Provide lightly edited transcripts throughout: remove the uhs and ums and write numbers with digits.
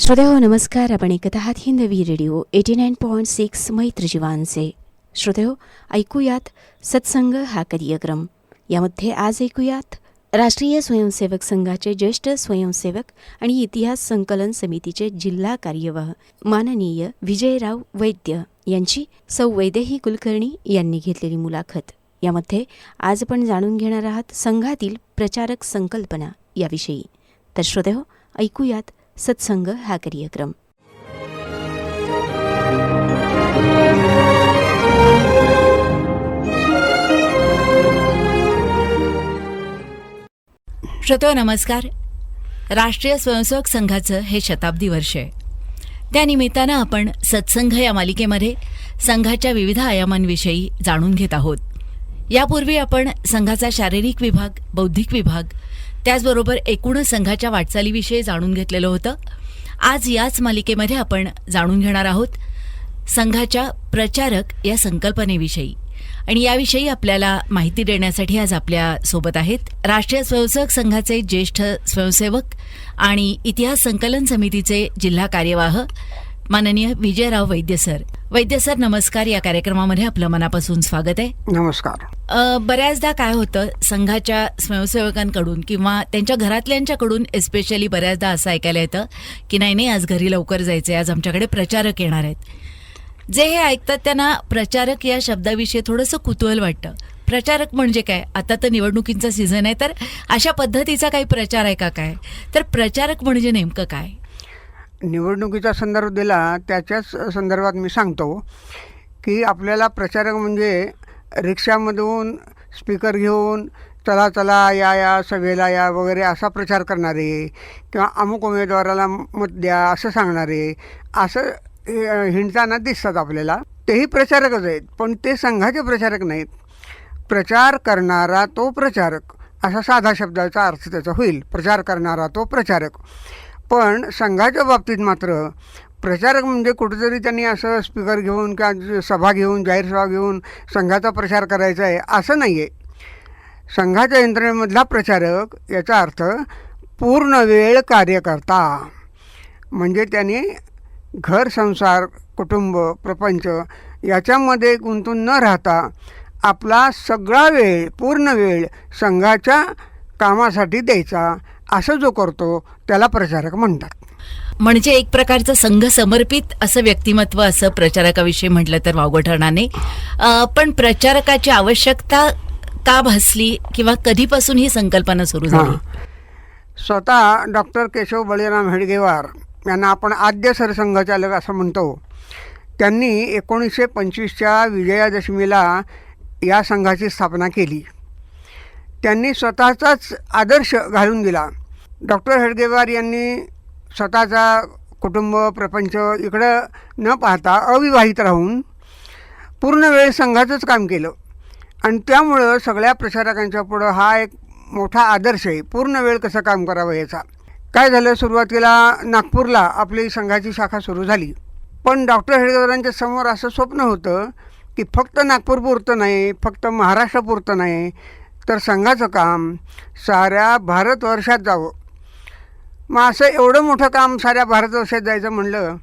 श्रोत्याहो नमस्कार. आपण ऐकत आहात हिंदवी रेडिओ 89.6 मैत्र जीवांचे. श्रोत्याहो, ऐकूयात सत्संग हा कार्यक्रम. यामध्ये आज ऐकूयात राष्ट्रीय स्वयंसेवक संघाचे ज्येष्ठ स्वयंसेवक आणि इतिहास संकलन समितीचे जिल्हा कार्यवाह माननीय विजयराव वैद्य यांची सौ वैदेही कुलकर्णी यांनी घेतलेली मुलाखत. यामध्ये आज आपण जाणून घेणार आहात संघातील प्रचारक संकल्पना याविषयी. तर श्रोत्याहो, ऐकूयात सत्संग हा कार्यक्रम. श्रोतो नमस्कार. राष्ट्रीय स्वयंसेवक संघाचं हे शताब्दी वर्ष आहे. त्यानिमित्तानं आपण सत्संग या मालिकेमध्ये संघाच्या विविध आयामांविषयी जाणून घेत आहोत. यापूर्वी आपण संघाचा शारीरिक विभाग, बौद्धिक विभाग, त्याचबरोबर एकूणच संघाच्या वाटचालीविषयी जाणून घेतलेलं होतं. आज याच मालिकेमध्ये आपण जाणून घेणार आहोत संघाच्या प्रचारक या संकल्पनेविषयी. आणि याविषयी आपल्याला माहिती देण्यासाठी आज आपल्या सोबत आहेत राष्ट्रीय स्वयंसेवक संघाचे ज्येष्ठ स्वयंसेवक आणि इतिहास संकलन समितीचे जिल्हा कार्यवाह माननीय विजयराव वैद्य सर. वैद्य सर नमस्कार. या कार्यक्रमामध्ये आपलं मनापासून स्वागत आहे. नमस्कार. बऱ्याचदा काय होतं, संघाच्या स्वयंसेवकांकडून किंवा त्यांच्या घरातल्यांच्याकडून एस्पेशली बऱ्याचदा असं ऐकायला येतं की नाही आज घरी लवकर जायचं, आज आमच्याकडे प्रचारक येणार आहेत. जे हे ऐकतात त्यांना प्रचारक या शब्दाविषयी थोडंसं कुतूहल वाटतं. प्रचारक म्हणजे काय? आता तर निवडणुकींचा सीझन आहे, तर अशा पद्धतीचा काही प्रचार आहे का काय? तर प्रचारक म्हणजे नेमकं काय? निवडणुकीचा संदर्भ दिला त्याच्याच संदर्भात मी सांगतो की आपल्याला प्रचारक म्हणजे रिक्षामधून स्पीकर घेऊन चला चला या सभेला या वगैरे असा प्रचार करणारे किंवा अमुक उमेदवाराला मत द्या असं सांगणारे असं हिंडताना दिसतात आपल्याला. तेही प्रचारकच आहेत, पण ते संघाचे प्रचारक नाहीत. प्रचार करणारा तो प्रचारक असा साधा शब्दाचा अर्थ त्याचा होईल. प्रचार करणारा तो प्रचारक. पण संघाच्या बाबतीत मात्र प्रचारक म्हणजे कुठेतरी त्यांनी असं स्पीकर घेऊन किंवा सभा घेऊन, जाहीर सभा घेऊन संघाचा प्रचार करायचा आहे असं नाही आहे. संघाच्या यंत्रणेमधला प्रचारक याचा अर्थ पूर्ण वेळ कार्यकर्ता. म्हणजे त्याने घर, संसार, कुटुंब, प्रपंच याच्यामध्ये गुंतून न राहता आपला सगळा वेळ, पूर्ण वेळ संघाच्या कामासाठी द्यायचा. असं जो करतो त्याला प्रचारक म्हणतात. म्हणजे एक प्रकारचं संघ समर्पित असं व्यक्तिमत्व असं प्रचारकाविषयी म्हटलं तर वावगं ठरणार नाही. पण प्रचारकाची आवश्यकता का भासली किंवा कधीपासून ही संकल्पना सुरू झाली? स्वतः डॉक्टर केशव बळीराम हेडगेवार यांना आपण आद्य सरसंघचालक असं म्हणतो. त्यांनी 1925च्या विजयादशमीला या संघाची स्थापना केली. त्यांनी स्वतःचाच आदर्श घालून दिला. डॉक्टर हेडगेवार यांनी स्वतःचा कुटुंब, प्रपंच इकडं न पाहता अविवाहित राहून पूर्ण वेळ संघाचंच काम केलं. आणि त्यामुळं सगळ्या प्रचारकांच्या पुढं हा एक मोठा आदर्श आहे, पूर्ण वेळ कसं काम करावं याचा. काय झालं, सुरुवातीला नागपूरला आपली संघाची शाखा सुरू झाली. पण डॉक्टर हेडगेवारांच्या समोर असं स्वप्न होतं की फक्त नागपूरपुरतं नाही, फक्त महाराष्ट्रापुरतं नाही, तर संघाचं काम साऱ्या भारतवर्षात जावं. मग असं एवढं मोठं काम साऱ्या भारतवर्षात जायचं म्हणलं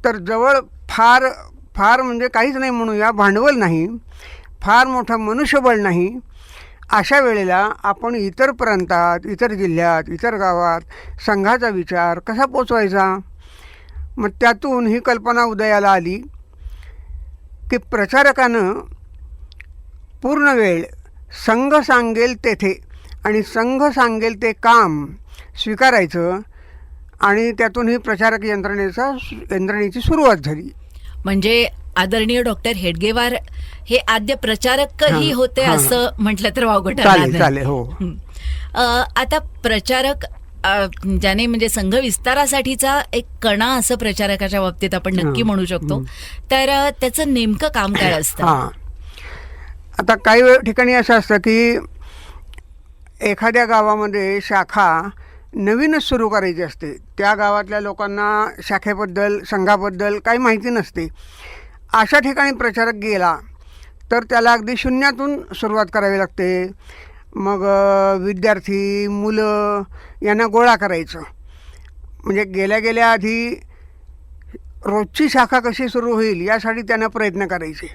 तर जवळ फार म्हणजे काहीच नाही म्हणूया, भांडवल नाही, फार मोठं मनुष्यबळ नाही. अशा वेळेला आपण इतर प्रांतात, इतर जिल्ह्यात, इतर गावात संघाचा विचार कसा पोचवायचा? मग त्यातून ही कल्पना उदयाला आली की प्रचारकानं पूर्ण वेळ संघ सांगेल तेथे आणि संघ सांगेल ते काम स्वीकारायचं. आणि त्यातून ही प्रचारक यंत्रणेची सुरुवात झाली. म्हणजे आदरणीय डॉक्टर हेडगेवार हे आद्य प्रचारकही होते असं म्हटलं तर वावगं ठरणार चालेल. हो. आता प्रचारक ज्याने म्हणजे संघ विस्तारासाठीचा एक कणा असं प्रचारकाच्या बाबतीत आपण नक्की म्हणू शकतो. तर त्याचं नेमकं काम काय असतं? आता काही ठिकाणी असं असतं की एखाद्या गावामध्ये शाखा नवीनच सुरू करायची असते. त्या गावातल्या लोकांना शाखेबद्दल, संघाबद्दल काही माहिती नसते. अशा ठिकाणी प्रचारक गेला तर त्याला अगदी शून्यातून सुरुवात करावी लागते. मग विद्यार्थी, मुलं यांना गोळा करायचं. म्हणजे गेल्या आधी रोजची शाखा कशी सुरू होईल यासाठी त्यांना प्रयत्न करायचे.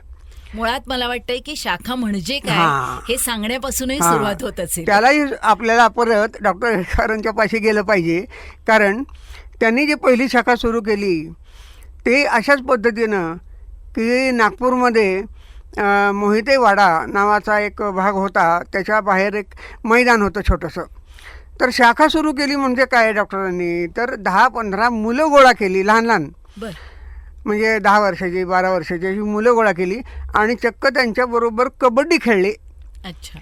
मुळात मला वाटतंय की शाखा म्हणजे काय हां. हे सांगण्यापासूनही हां. सुरुवात होत असेल. त्यालाही आपल्याला परत डॉक्टर हेडगेवारांच्या पाशी गेलं पाहिजे, कारण त्यांनी जी पहिली शाखा सुरू केली ते अशाच पद्धतीनं की नागपूरमध्ये मोहिते वाडा नावाचा एक भाग होता, त्याच्या बाहेर एक मैदान होतं छोटंसं. तर शाखा सुरू केली म्हणजे काय डॉक्टरांनी, तर 10-15 मुलं गोळा केली, लहान लहान, बर. म्हणजे 10 वर्षाची 12 वर्षाची अशी मुलं गोळा केली आणि चक्क त्यांच्याबरोबर कबड्डी खेळली. अच्छा.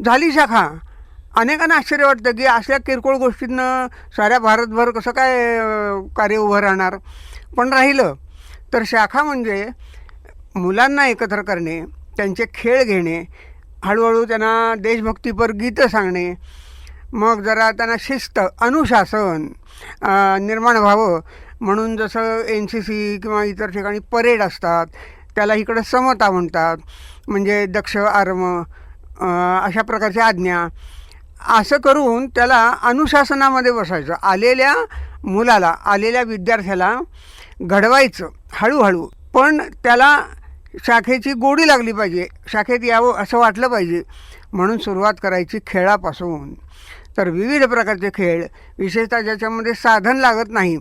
झाली शाखा. अनेकांना आश्चर्य वाटतं की असल्या किरकोळ गोष्टींनं साऱ्या भारतभर कसं काय कार्य उभं राहणार, पण राहिलं. तर शाखा म्हणजे मुलांना एकत्र करणे, त्यांचे खेळ घेणे, हळूहळू त्यांना देशभक्तीपर गीतं सांगणे, मग जरा त्यांना शिस्त अनुशासन निर्माण व्हावं म्हणून जसं NCC किंवा इतर ठिकाणी परेड असतात त्याला इकडं समता म्हणतात, म्हणजे दक्ष आर्म अशा प्रकारच्या आज्ञा, असं करून त्याला अनुशासनामध्ये बसायचं. आलेल्या मुलाला आलेल्या विद्यार्थ्याला घडवायचं हळूहळू, पण त्याला शाखेची गोडी लागली पाहिजे, शाखेत यावं असं वाटलं पाहिजे, म्हणून सुरुवात करायची खेळापासून. तर विविध प्रकारचे खेळ, विशेषतः ज्याच्यामध्ये साधन लागत नाही,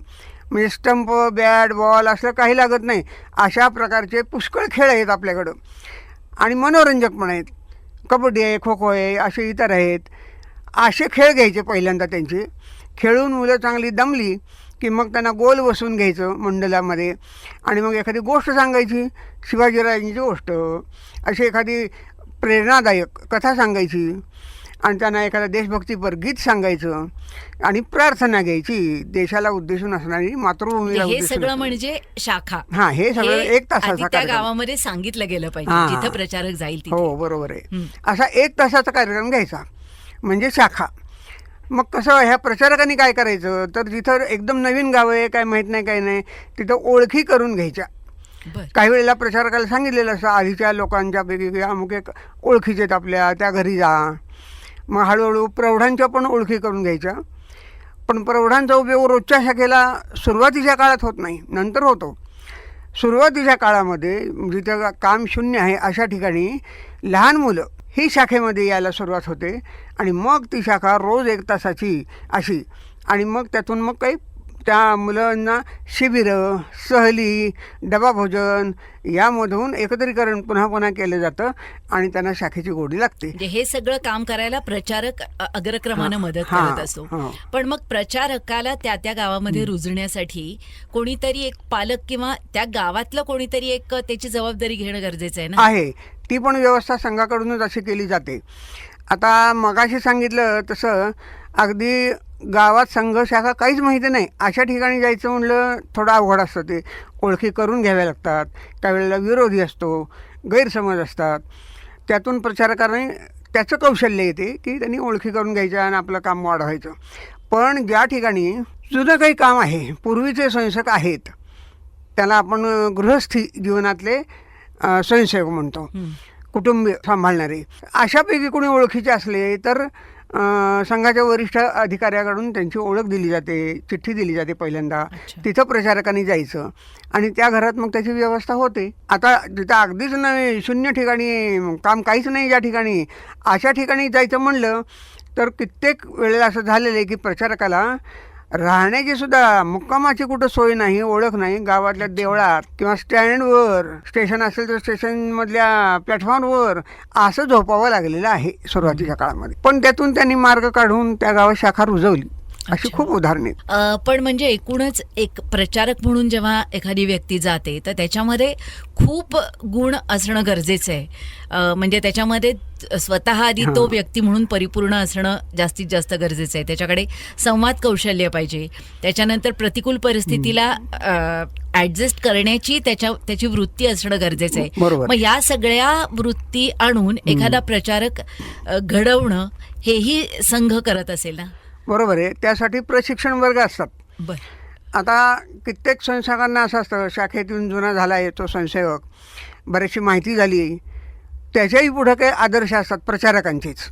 म्हणजे स्टंप बॅट बॉल असं काही लागत नाही, अशा प्रकारचे पुष्कळ खेळ आहेत आपल्याकडं आणि मनोरंजक पण आहेत. कबड्डी आहे, खो खो आहे, असे इतर आहेत. असे खेळ घ्यायचे पहिल्यांदा त्यांचे. खेळून मुलं चांगली दमली की मग त्यांना गोल बसवून घ्यायचं मंडलामध्ये आणि मग एखादी गोष्ट सांगायची, शिवाजीराजांची गोष्ट, अशी एखादी प्रेरणादायक कथा सांगायची आणि त्यांना एखादं देशभक्तीपर गीत सांगायचं आणि प्रार्थना घ्यायची, देशाला उद्देशून असणारी, मातृभूमीला हे उद्देशून सगळं असणारी. म्हणजे शाखा. हां, हे सगळं हे 1 तासाचा आधी त्या कार्यक्रम. गावामध्ये सांगितलं गेलं पाहिजे, हां. जिथं प्रचारक जाईल तिथे. हो, बरोबर आहे. हं. असा 1 तासाचा कार्यक्रम घ्यायचा म्हणजे शाखा. मग कसं ह्या प्रचारकांनी काय करायचं, तर जिथं एकदम नवीन गाव आहे, काय माहीत नाही काही नाही, तिथं ओळखी करून घ्यायच्या. बर. काही वेळेला प्रचारकाला सांगितलेलं असं आधीच्या लोकांच्यापैकी की अमुक एक ओळखीचे आहेत आपल्या, त्या घरी जा. मग हळूहळू प्रौढांच्या पण ओळखी करून घ्यायच्या. पण प्रौढांचा उपयोग रोजच्या शाखेला सुरुवातीच्या काळात होत नाही, नंतर होतो. सुरुवातीच्या काळामध्ये जिथं काम शून्य आहे अशा ठिकाणी लहान मुलं ही शाखेमध्ये यायला सुरुवात होते आणि मग ती शाखा रोज 1 तासाची अशी, आणि मग त्यातून मग काही त्या मुलांना शिबिरं, सहली, डबा भोजन यामधून एकत्रीकरण पुन्हा पुन्हा केलं जातं आणि त्यांना शाखेची गोडी लागते. म्हणजे हे सगळं काम करायला प्रचारक अग्रक्रमानं मदत हां, करत असतो. हां. पण मग प्रचारकाला त्या त्या गावामध्ये रुजण्यासाठी कोणीतरी एक पालक किंवा त्या गावातलं कोणीतरी एक त्याची जबाबदारी घेणं गरजेचं आहे ना. आहे, ती पण व्यवस्था संघाकडूनच अशी केली जाते. आता मगाशी सांगितलं तसं अगदी गावात संघ शाखा काहीच माहिती नाही अशा ठिकाणी जायचं म्हणलं थोडं अवघड असतं. ते ओळखी करून घ्याव्या लागतात, काही वेळेला विरोधी असतो, गैरसमज असतात. त्यातून प्रचारकांनी त्याचं कौशल्य येते की त्यांनी ओळखी करून घ्यायच्या आणि आपलं काम वाढवायचं. पण ज्या ठिकाणी जुनं काही काम आहे, पूर्वीचे स्वयंसेवक आहेत, त्याला आपण गृहस्थी जीवनातले स्वयंसेवक म्हणतो, हं. कुटुंबीय सांभाळणारे, अशापैकी कोणी ओळखीचे असले तर संघाच्या वरिष्ठ अधिकाऱ्याकडून त्यांची ओळख दिली जाते, चिठ्ठी दिली जाते पहिल्यांदा. अच्छा. तिथं प्रचारकांनी जायचं आणि त्या घरात मग त्याची व्यवस्था होते. आता जिथं अगदीच नाही, शून्य ठिकाणी, काम काहीच नाही ज्या ठिकाणी, अशा ठिकाणी जायचं म्हणलं तर कित्येक वेळेला असं झालेलं आहे की प्रचारकाला राहण्याची सुद्धा, मुक्कामाची कुठं सोय नाही, ओळख नाही. गावातल्या देवळात किंवा स्टँडवर, स्टेशन असेल तर स्टेशनमधल्या प्लॅटफॉर्मवर असं झोपावं लागलेलं आहे सुरुवातीच्या काळामध्ये. पण त्यातून त्यांनी मार्ग काढून त्या गावात शाखा रुजवली, अशी अच्छा. खूप उदाहरणे आहेत. पण म्हणजे एकूणच एक प्रचारक म्हणून जेव्हा एखादी व्यक्ती जाते तर त्याच्यामध्ये खूप गुण असणं गरजेचं आहे. म्हणजे त्याच्यामध्ये स्वतः आधी तो हां. व्यक्ती म्हणून परिपूर्ण असणं जास्तीत जास्त गरजेचं आहे. त्याच्याकडे संवाद कौशल्य पाहिजे, त्याच्यानंतर प्रतिकूल परिस्थितीला ॲडजस्ट करण्याची त्याची वृत्ती असणं गरजेचं आहे. बरोबर. मग या सगळ्या वृत्ती आणून एखादा प्रचारक घडवणं हेही संघ करत असेल ना. बरोबर आहे. त्यासाठी प्रशिक्षण वर्ग असतात. बर. आता कित्येक स्वयंसेवकांना असं असतं, शाखेतून जुना झाला आहे तो स्वयंसेवक, बरीचशी माहिती झाली, त्याच्याही पुढं काही आदर्श असतात प्रचारकांचेच,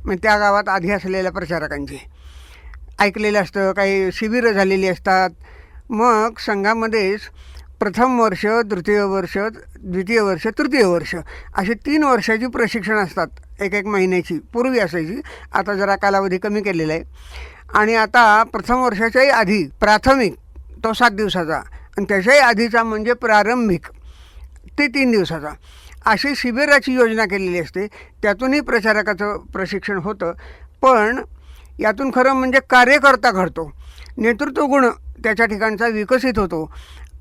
म्हणजे त्या गावात आधी असलेल्या प्रचारकांचे. ऐकलेलं असतं, काही शिबिरं झालेली असतात. मग संघामध्येच प्रथम वर्ष, तृतीय वर्ष, द्वितीय वर्ष, तृतीय वर्ष अशी 3 वर्षाची प्रशिक्षण असतात. एक महिन्याची पूर्वी असायची, आता जरा कालावधी कमी केलेला आहे. आणि आता प्रथम वर्षाच्याही आधी प्राथमिक तो 7 दिवसाचा आणि त्याच्याही आधीचा म्हणजे प्रारंभिक ते 3 दिवसाचा अशी शिबिराची योजना केलेली असते. त्यातूनही प्रचारकाचं प्रशिक्षण होतं. पण यातून खरं म्हणजे कार्यकर्ता घडतो, नेतृत्व गुण त्याच्या ठिकाणचा विकसित होतो.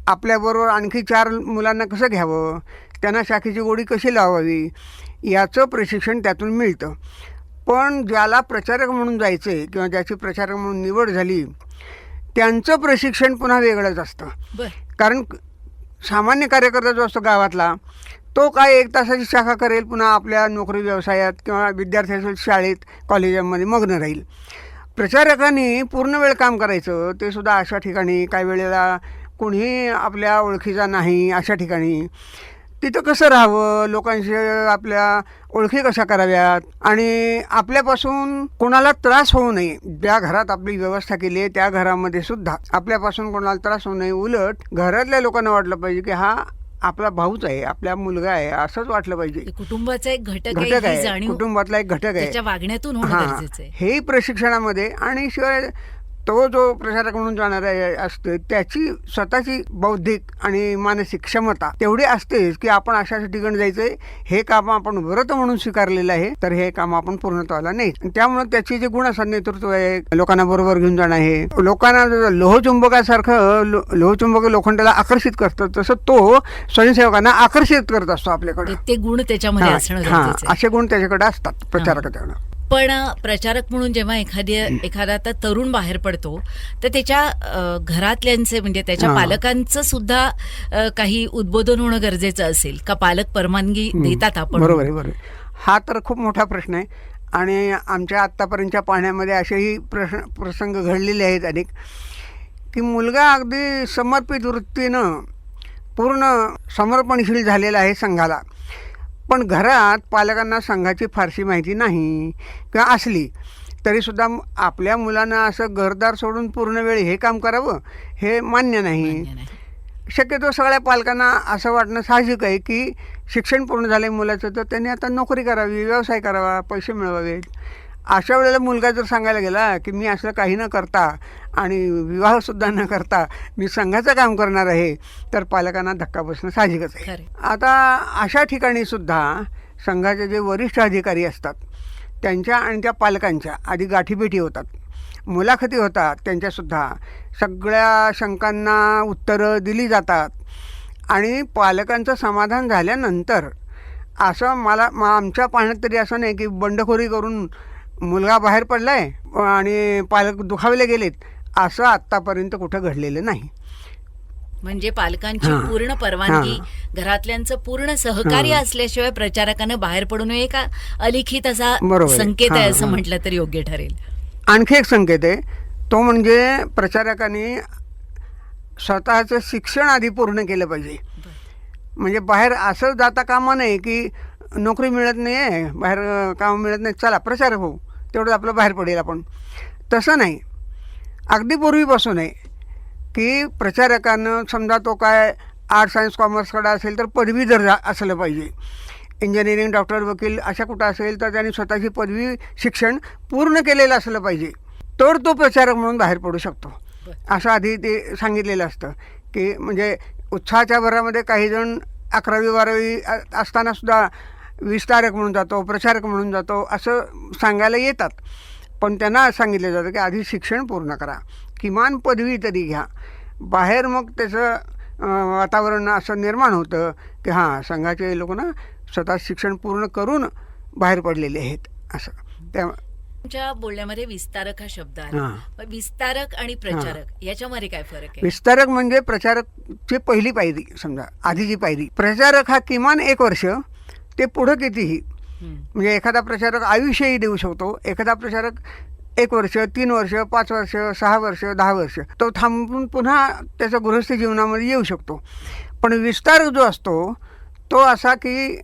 आपल्याबरोबर आणखी 4 मुलांना कसं घ्यावं, त्यांना शाखेची गोडी कशी लावावी याचं प्रशिक्षण त्यातून मिळतं. पण ज्याला प्रचारक म्हणून जायचं आहे किंवा ज्याची प्रचारक म्हणून निवड झाली त्यांचं प्रशिक्षण पुन्हा वेगळंच असतं. कारण सामान्य कार्यकर्ता जो असतो गावातला तो काय 1 तासाची शाखा करेल, पुन्हा आपल्या नोकरी व्यवसायात किंवा विद्यार्थ्यांच्या शाळेत कॉलेजांमध्ये मग्न राहील. प्रचारकांनी पूर्ण वेळ काम करायचं, ते सुद्धा अशा ठिकाणी काही वेळेला कोणीही आपल्या ओळखीचा नाही अशा ठिकाणी. तिथं कसं राहावं, लोकांशी आपल्या ओळखी कशा कराव्यात आणि आपल्यापासून कोणाला त्रास होऊ नये. ज्या घरात आपली व्यवस्था केली आहे त्या घरामध्ये सुद्धा आपल्यापासून कोणाला त्रास होऊ नये. उलट घरातल्या लोकांना वाटलं पाहिजे की हा आपला भाऊच आहे, आपला मुलगा आहे, असंच वाटलं पाहिजे. कुटुंबाचा एक घटक आहे, आहे, कुटुंबातला एक घटक आहे. त्याच्या वागण्यातून होणं गरजेचं आहे. हेही प्रशिक्षणामध्ये. आणि शिवाय तो जो प्रचारक म्हणून जाणारा असतो त्याची स्वतःची बौद्धिक आणि मानसिक क्षमता तेवढी असतेच की आपण अशा ठिकाणी जायचंय, हे काम आपण व्रत म्हणून स्वीकारलेलं आहे, तर हे काम आपण पूर्णत्वाला नाही. त्यामुळे त्याचे जे गुण असतात, नेतृत्व आहे, लोकांना बरोबर घेऊन जाणं आहे, लोकांना लोहचुंबकासारखं लोहचुंबक लोखंडाला आकर्षित करतं तसं तो स्वयंसेवकांना आकर्षित करत असतो आपल्याकडे. ते गुण त्याच्यामध्ये असणं गरजेचं आहे. असे गुण त्याच्याकडे असतात प्रचारकाकडे. पण प्रचारक म्हणून जेव्हा एखादा आता तरुण बाहेर पडतो तर त्याच्या घरातल्यांचे म्हणजे त्याच्या पालकांचं सुद्धा काही उद्बोधन होणं गरजेचं असेल का? पालक परवानगी देतात आपण? बरोबर आहे. हा तर खूप मोठा प्रश्न आहे आणि आमच्या आत्तापर्यंतच्या पाहण्यामध्ये असेही प्रसंग घडलेले आहेत अनेक, की मुलगा अगदी समर्पित वृत्तीनं पूर्ण समर्पणशील झालेला आहे संघाला, पण घरात पालकांना संघाची फारशी माहिती नाही किंवा असली तरीसुद्धा आपल्या मुलांना असं घरदार सोडून पूर्ण वेळ हे काम करावं हे मान्य नाही. शक्यतो सगळ्या पालकांना असं वाटणं साहजिक आहे की शिक्षण पूर्ण झालं मुलाचं तर त्यांनी आता नोकरी करावी, व्यवसाय करावा, पैसे मिळवावेत. अशा वेळेला मुलगा जर सांगायला गेला की मी असं काही न करता आणि विवाहसुद्धा न करता मी संघाचं काम करणार आहे, तर पालकांना धक्का बसणं साहजिकच आहे. आता अशा ठिकाणी सुद्धा संघाचे जे वरिष्ठ अधिकारी असतात त्यांच्या आणि त्या पालकांच्या आधी गाठीभेटी होतात, मुलाखती होतात, त्यांच्यासुद्धा सगळ्या शंकांना उत्तरं दिली जातात आणि पालकांचं समाधान झाल्यानंतर असं आमच्या पाहण्यात तरी असं नाही की बंडखोरी करून मुलगा बाहेर पडलाय आणि पालक दुखावले गेलेत, असं आत्तापर्यंत कुठं घडलेलं नाही. म्हणजे पालकांची पूर्ण परवानगी, घरातल्यांचं पूर्ण सहकार्य असल्याशिवाय प्रचारकानं बाहेर पडू नये का अलिखित असा संकेत आहे असं म्हटलं तर योग्य ठरेल. आणखी एक संकेत आहे तो म्हणजे प्रचारकांनी स्वतःचं शिक्षण आधी पूर्ण केलं पाहिजे. म्हणजे बाहेर असं जाता कामा नये की नोकरी मिळत नाही आहे, बाहेर काम मिळत नाही, चला प्रचारक होऊ, तेवढं आपलं बाहेर पडेल आपण. तसं नाही. अगदी पूर्वीपासून आहे की प्रचारकानं समजा तो काय आर्ट्स सायन्स कॉमर्सकडे असेल तर पदवीधर असलं पाहिजे. इंजिनिअरिंग, डॉक्टर, वकील अशा कुठं असेल तर त्यांनी स्वतःची पदवी शिक्षण पूर्ण केलेलं असलं पाहिजे, तर तो प्रचारक म्हणून बाहेर पडू शकतो. असं आधी ते सांगितलेलं असतं की म्हणजे उत्साहाच्या भरामध्ये काहीजण 11वी-12वी असताना सुद्धा विस्तारक म्हणून जातो, प्रचारक म्हणून जातो असं सांगायला येतात. पण त्यांना सांगितलं जातं की आधी शिक्षण पूर्ण करा, किमान पदवी तरी घ्या. बाहेर मग त्याचं वातावरण असं निर्माण होतं की हां संघाचे लोक ना स्वतः शिक्षण पूर्ण करून बाहेर पडलेले आहेत असं. तुमच्या बोलण्यामध्ये विस्तारक हा शब्द आहे. विस्तारक आणि प्रचारक याच्यामध्ये काय फरक आहे? विस्तारक म्हणजे प्रचारकची पहिली पायरी, समजा आधीची पायरी. प्रचारक हा किमान 1 वर्ष ते पुढं कितीही, म्हणजे एखादा प्रचारक आयुष्यही देऊ शकतो. एखादा प्रचारक 1 वर्ष, 3 वर्ष, 5 वर्ष, 6 वर्ष, 10 वर्ष तो थांबून पुन्हा त्याच्या गृहस्थ जीवनामध्ये येऊ शकतो. पण विस्तारक जो असतो तो असा की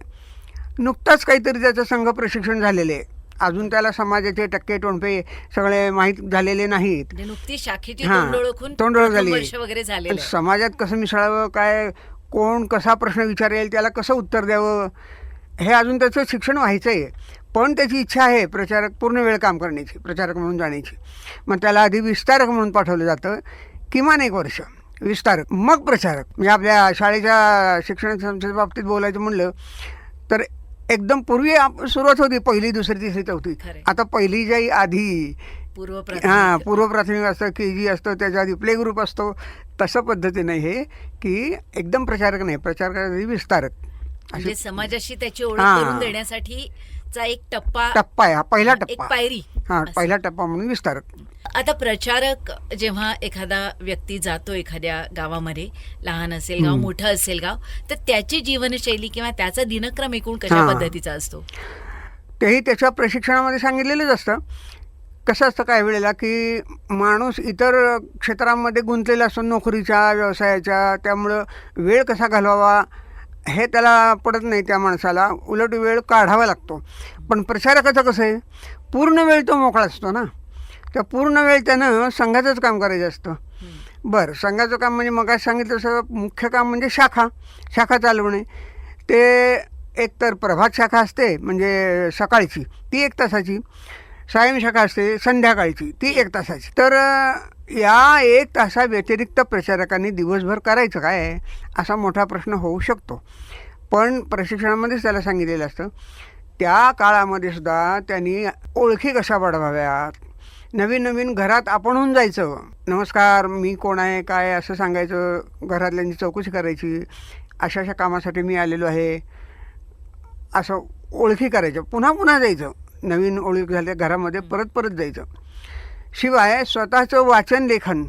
नुकताच काहीतरी त्याचं संघ प्रशिक्षण झालेले आहे अजून त्याला समाजाचे टक्के टोणपे सगळे माहीत झालेले नाहीत. म्हणजे नुकती शाखेची हां, तोंड ओळखून तोंड ओळख प्रथम झाली. वर्ष वगैरे झालेलं आहे. समाजात कसं मिसळावं, काय कोण कसा प्रश्न विचारेल, त्याला कसं उत्तर द्यावं, हे अजून त्याचं शिक्षण व्हायचं आहे. पण त्याची इच्छा आहे प्रचारक पूर्ण वेळ काम करण्याची, प्रचारक म्हणून जाण्याची. मग त्याला आधी विस्तारक म्हणून पाठवलं जातं, किमान 1 वर्ष विस्तारक, मग प्रचारक. म्हणजे आपल्या शाळेच्या शिक्षण संस्थेच्या बाबतीत बोलायचं म्हणलं तर एकदम पूर्वी सुरुवात होती 1ली, 2री, 3री, 4थी. खरंय. आता पहिलीच्या आधी पूर्व पूर्व प्राथमिक असतं, KG असतं, त्याच्या आधी प्ले ग्रुप असतो. तसं पद्धतीने हे की एकदम प्रचारक नाही, प्रचारकाआधी विस्तारक म्हणजे समाजाशी त्याची ओळख हां. करून देण्यासाठीचा एक टप्पा टप्पा आहे हा, पहिला एक टप्पा. पायरी. हा, असं. पहिला टप्पा म्हणून विस्तारक. आता प्रचारक जेव्हा एखादा व्यक्ती जातो एखाद्या गावामध्ये, लहान असेल गाव मोठं असेल गाव, तर त्याची जीवनशैली किंवा त्याचा दिनक्रम एकूण कशा हां. पद्धतीचा असतो? तेही त्याच्या प्रशिक्षणामध्ये सांगितलेलंच असतं. कसं असतं काही वेळेला की माणूस इतर क्षेत्रांमध्ये गुंतलेला असतो, नोकरीच्या, व्यवसायाच्या, त्यामुळं वेळ कसा घालवावा हे त्याला पडत नाही त्या माणसाला, उलट वेळ काढावा लागतो. पण प्रचारकाचं कसं आहे, पूर्ण वेळ तो मोकळा असतो ना, त्या पूर्ण वेळ त्यानं संघाचंच काम करायचं असतं. बरं, संघाचं काम म्हणजे मग सांगितलं तसं मुख्य काम म्हणजे शाखा चालवणे. ते एकतर प्रभात शाखा असते म्हणजे सकाळची, ती 1 तासाची, सायं शाखा असते संध्याकाळची, ती 1 तासाची. तर या 1 तासाव्यतिरिक्त प्रचारकांनी दिवसभर करायचं काय, असा मोठा प्रश्न होऊ शकतो. पण प्रशिक्षणामध्येच त्याला सांगितलेलं असतं. त्या काळामध्ये सुद्धा त्यांनी ओळखी कशा वाढवाव्यात, नवीन घरात आपणहून जायचं, नमस्कार मी कोण आहे काय असं सांगायचं, घरातल्यांची चौकशी करायची, अशा कामासाठी मी आलेलो आहे असं ओळखी करायचं, पुन्हा जायचं, नवीन ओळख झाल्या घरामध्ये परत जायचं. शिवाय स्वतःचं वाचन लेखन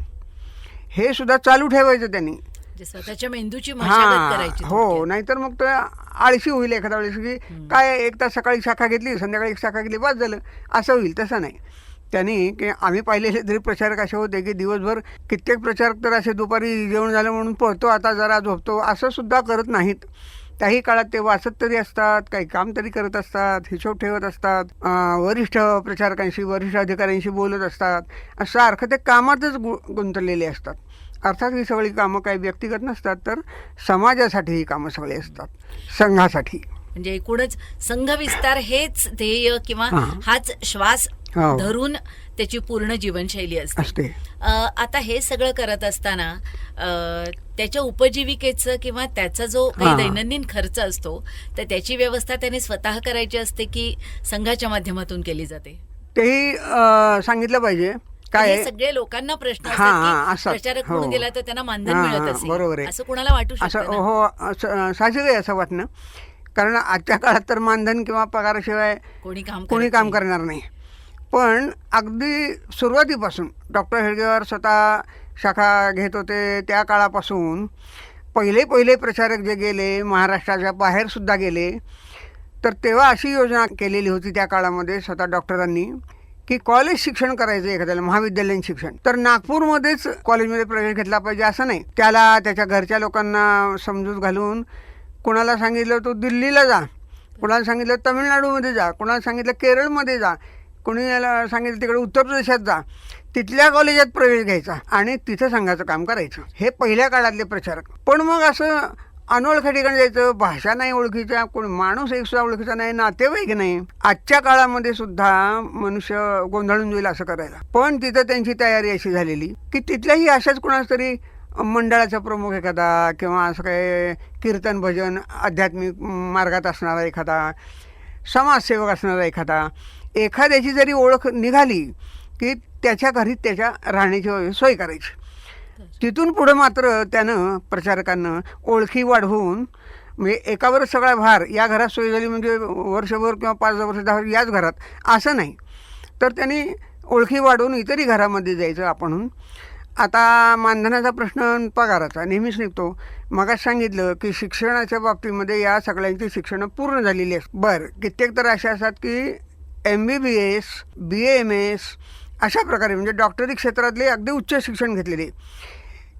हे सुद्धा चालू ठेवायचं त्यांनी. म्हणजे स्वतःच्या मेंदूची मशागत करायची हो, थोडक्यात. नाहीतर मग तो आळशी होईल एखाद्या वेळेस की काय 1 तास सकाळी शाखा घेतली, संध्याकाळी 1 शाखा घेतली, बस झालं, असं होईल. तसं नाही. त्यांनी की आम्ही पाहिलेले तरी प्रचारक असे होते की दिवसभर कित्येक प्रचारक तर असे दुपारी जेवण झालं म्हणून पळतो, आता जरा झोपतो, असं सुद्धा करत नाहीत. त्याही काळात ते वाचत तरी असतात, काही काम तरी करत असतात, हिशोब ठेवत असतात, वरिष्ठ प्रचारकांशी, वरिष्ठ अधिकाऱ्यांशी बोलत असतात. सारखं ते कामातच गुंतलेले असतात. अर्थात ही सगळी कामं काही व्यक्तिगत नसतात, तर समाजासाठी ही कामं सगळी असतात, संघासाठी. म्हणजे एकूणच संघ विस्तार हेच ध्येय किंवा हाच श्वास हो. धरून त्याची पूर्ण जीवनशैली असते. असते. आता हे सगळं करत असताना त्याच्या उपजीविकेचं किंवा त्याचा जो काही हां. दैनंदिन खर्च असतो, तर त्याची व्यवस्था त्याने स्वतः करायची असते की संघाच्या माध्यमातून केली जाते? तेही सांगितलं पाहिजे. काय हे आहे? सगळे लोकांना प्रश्न हां, असतात की असतात. प्रचारक हो. म्हणून गेला तर त्यांना मानधन हां, मिळत हां, बरोबर असेल, आहे. असं कुणाला वाटू असं शकतं ना? हो, असं साहजिक आहे असं वाटणं. कारण आजच्या काळात तर मानधन किंवा पगाराशिवाय कोणी कोणी काम करणार नाही. पण अगदी सुरुवातीपासून डॉक्टर हेडगेवार स्वतः शाखा घेत होते त्या काळापासून पहिले प्रचारक जे गेले, महाराष्ट्राच्या बाहेरसुद्धा गेले, तर तेव्हा अशी योजना केलेली होती त्या काळामध्ये स्वतः डॉक्टरांनी की कॉलेज शिक्षण करायचं एखाद्याला, महाविद्यालयीन शिक्षण, तर नागपूरमध्येच कॉलेजमध्ये प्रवेश घेतला पाहिजे असं नाही. त्याला त्याच्या घरच्या लोकांना समजूत घालून कोणाला सांगितलं तू दिल्लीला जा, कोणाला सांगितलं तमिळनाडूमध्ये जा, कोणाला सांगितलं केरळमध्ये जा, कोणी याला सांगितलं तिकडे उत्तर प्रदेशात जा, तिथल्या कॉलेजात प्रवेश घ्यायचा आणि तिथं संघाचं काम करायचं. हे पहिल्या काळातले प्रचारक. पण मग असं अनोळख्या ठिकाणी जायचं, भाषा नाही ओळखीच्या, कोणी माणूस एक सुद्धा ओळखीचा नाही, नातेवाईक नाही. आजच्या काळामध्ये सुद्धा मनुष्य गोंधळून जाईल असं करायला. पण तिथं त्यांची तयारी अशी झालेली की तिथल्याही अशाच कोणाच तरी मंडळाचा प्रमुख एखादा किंवा असं काय कीर्तन भजन आध्यात्मिक मार्गात असणारा एखादा, समाजसेवक असणारा एखाद्याची जरी ओळख निघाली की त्याच्या घरी त्याच्या राहण्याची सोय करायची. तिथून पुढं मात्र त्यानं प्रचारकांना ओळखी वाढवून, म्हणजे एकावरच सगळा भार, या घरात सोय झाली म्हणजे वर्षभर किंवा 5 वर्ष 10 वर्ष याच घरात असं नाही, तर त्यांनी ओळखी वाढवून इतरही घरामध्ये जायचं आपणहून. आता मानधनाचा प्रश्न पगाराचा नेहमीच निघतो. मगाच सांगितलं की शिक्षणाच्या बाबतीमध्ये या सगळ्यांची शिक्षणं पूर्ण झालेली असतात. बरं, कित्येक तर अशा असतात की MBBS, BAMS अशा प्रकारे म्हणजे डॉक्टरी क्षेत्रातले अगदी उच्च शिक्षण घेतलेले.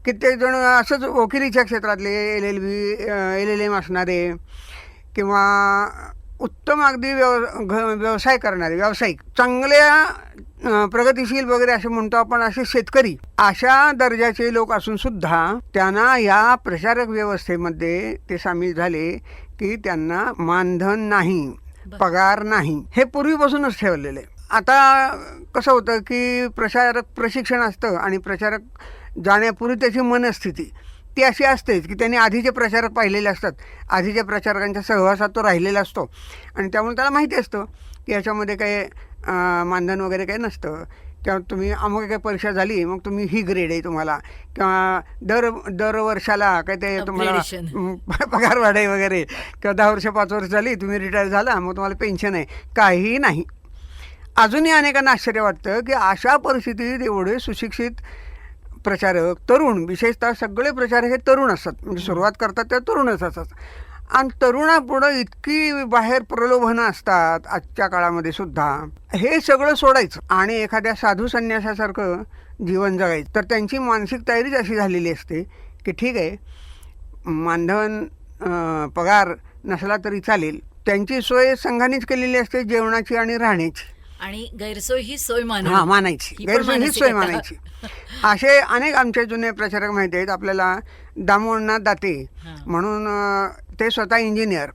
कित्येक जण असंच वकिलीच्या क्षेत्रातले LLB, LLM असणारे किंवा उत्तम अगदी व्यवसाय करणारे व्यावसायिक चांगल्या प्रगतिशील वगैरे असे म्हणतो आपण, असे शेतकरी अशा दर्जाचे लोक असून सुद्धा त्यांना या प्रचारक व्यवस्थेमध्ये ते सामील झाले की त्यांना मानधन नाही, पगार नाही, हे पूर्वीपासूनच ठेवलेलं आहे. आता कसं होतं की प्रचारक प्रशिक्षण असतं आणि प्रचारक जाण्यापूर्वी त्याची मनस्थिती ती अशी असतेच की त्यांनी आधीचे प्रचारक पाहिलेले असतात, आधीच्या प्रचारकांच्या सहवासात तो राहिलेला असतो आणि त्यामुळे त्याला माहिती असतं की याच्यामध्ये काही मानधन वगैरे काही नसतं, किंवा तुम्ही अमुक काही परीक्षा झाली मग तुम्ही ही ग्रेड आहे तुम्हाला, किंवा दर वर्षाला काय ते तुम्हाला पगार वाढ आहे वगैरे, किंवा 10 वर्ष 5 वर्ष झाली तुम्ही रिटायर झाला मग तुम्हाला पेन्शन आहे, काहीही नाही. अजूनही अनेकांना आश्चर्य वाटतं की अशा परिस्थितीत एवढे सुशिक्षित प्रचारक, तरुण, विशेषतः सगळे प्रचारक हे तरुण असतात, म्हणजे सुरुवात करतात त्या तरुणच असतात, आणि तरुणापुढं इतकी बाहेर प्रलोभनं असतात आजच्या काळामध्ये सुद्धा, हे सगळं सोडायचं आणि एखाद्या साधू संन्यासासारखं जीवन जगायचं. तर त्यांची मानसिक तयारीच अशी झालेली असते की ठीक आहे, मानधन पगार नसला तरी चालेल, त्यांची सोय संघानेच केलेली असते जेवणाची आणि राहण्याची, आणि गैरसोय ही सोय मानायची, गैरसोय ही सोय मानायची. असे अनेक आमचे जुने प्रचारक माहिती आहेत आपल्याला. दामोदरनाथ दाते म्हणून ते स्वतः इंजिनियर,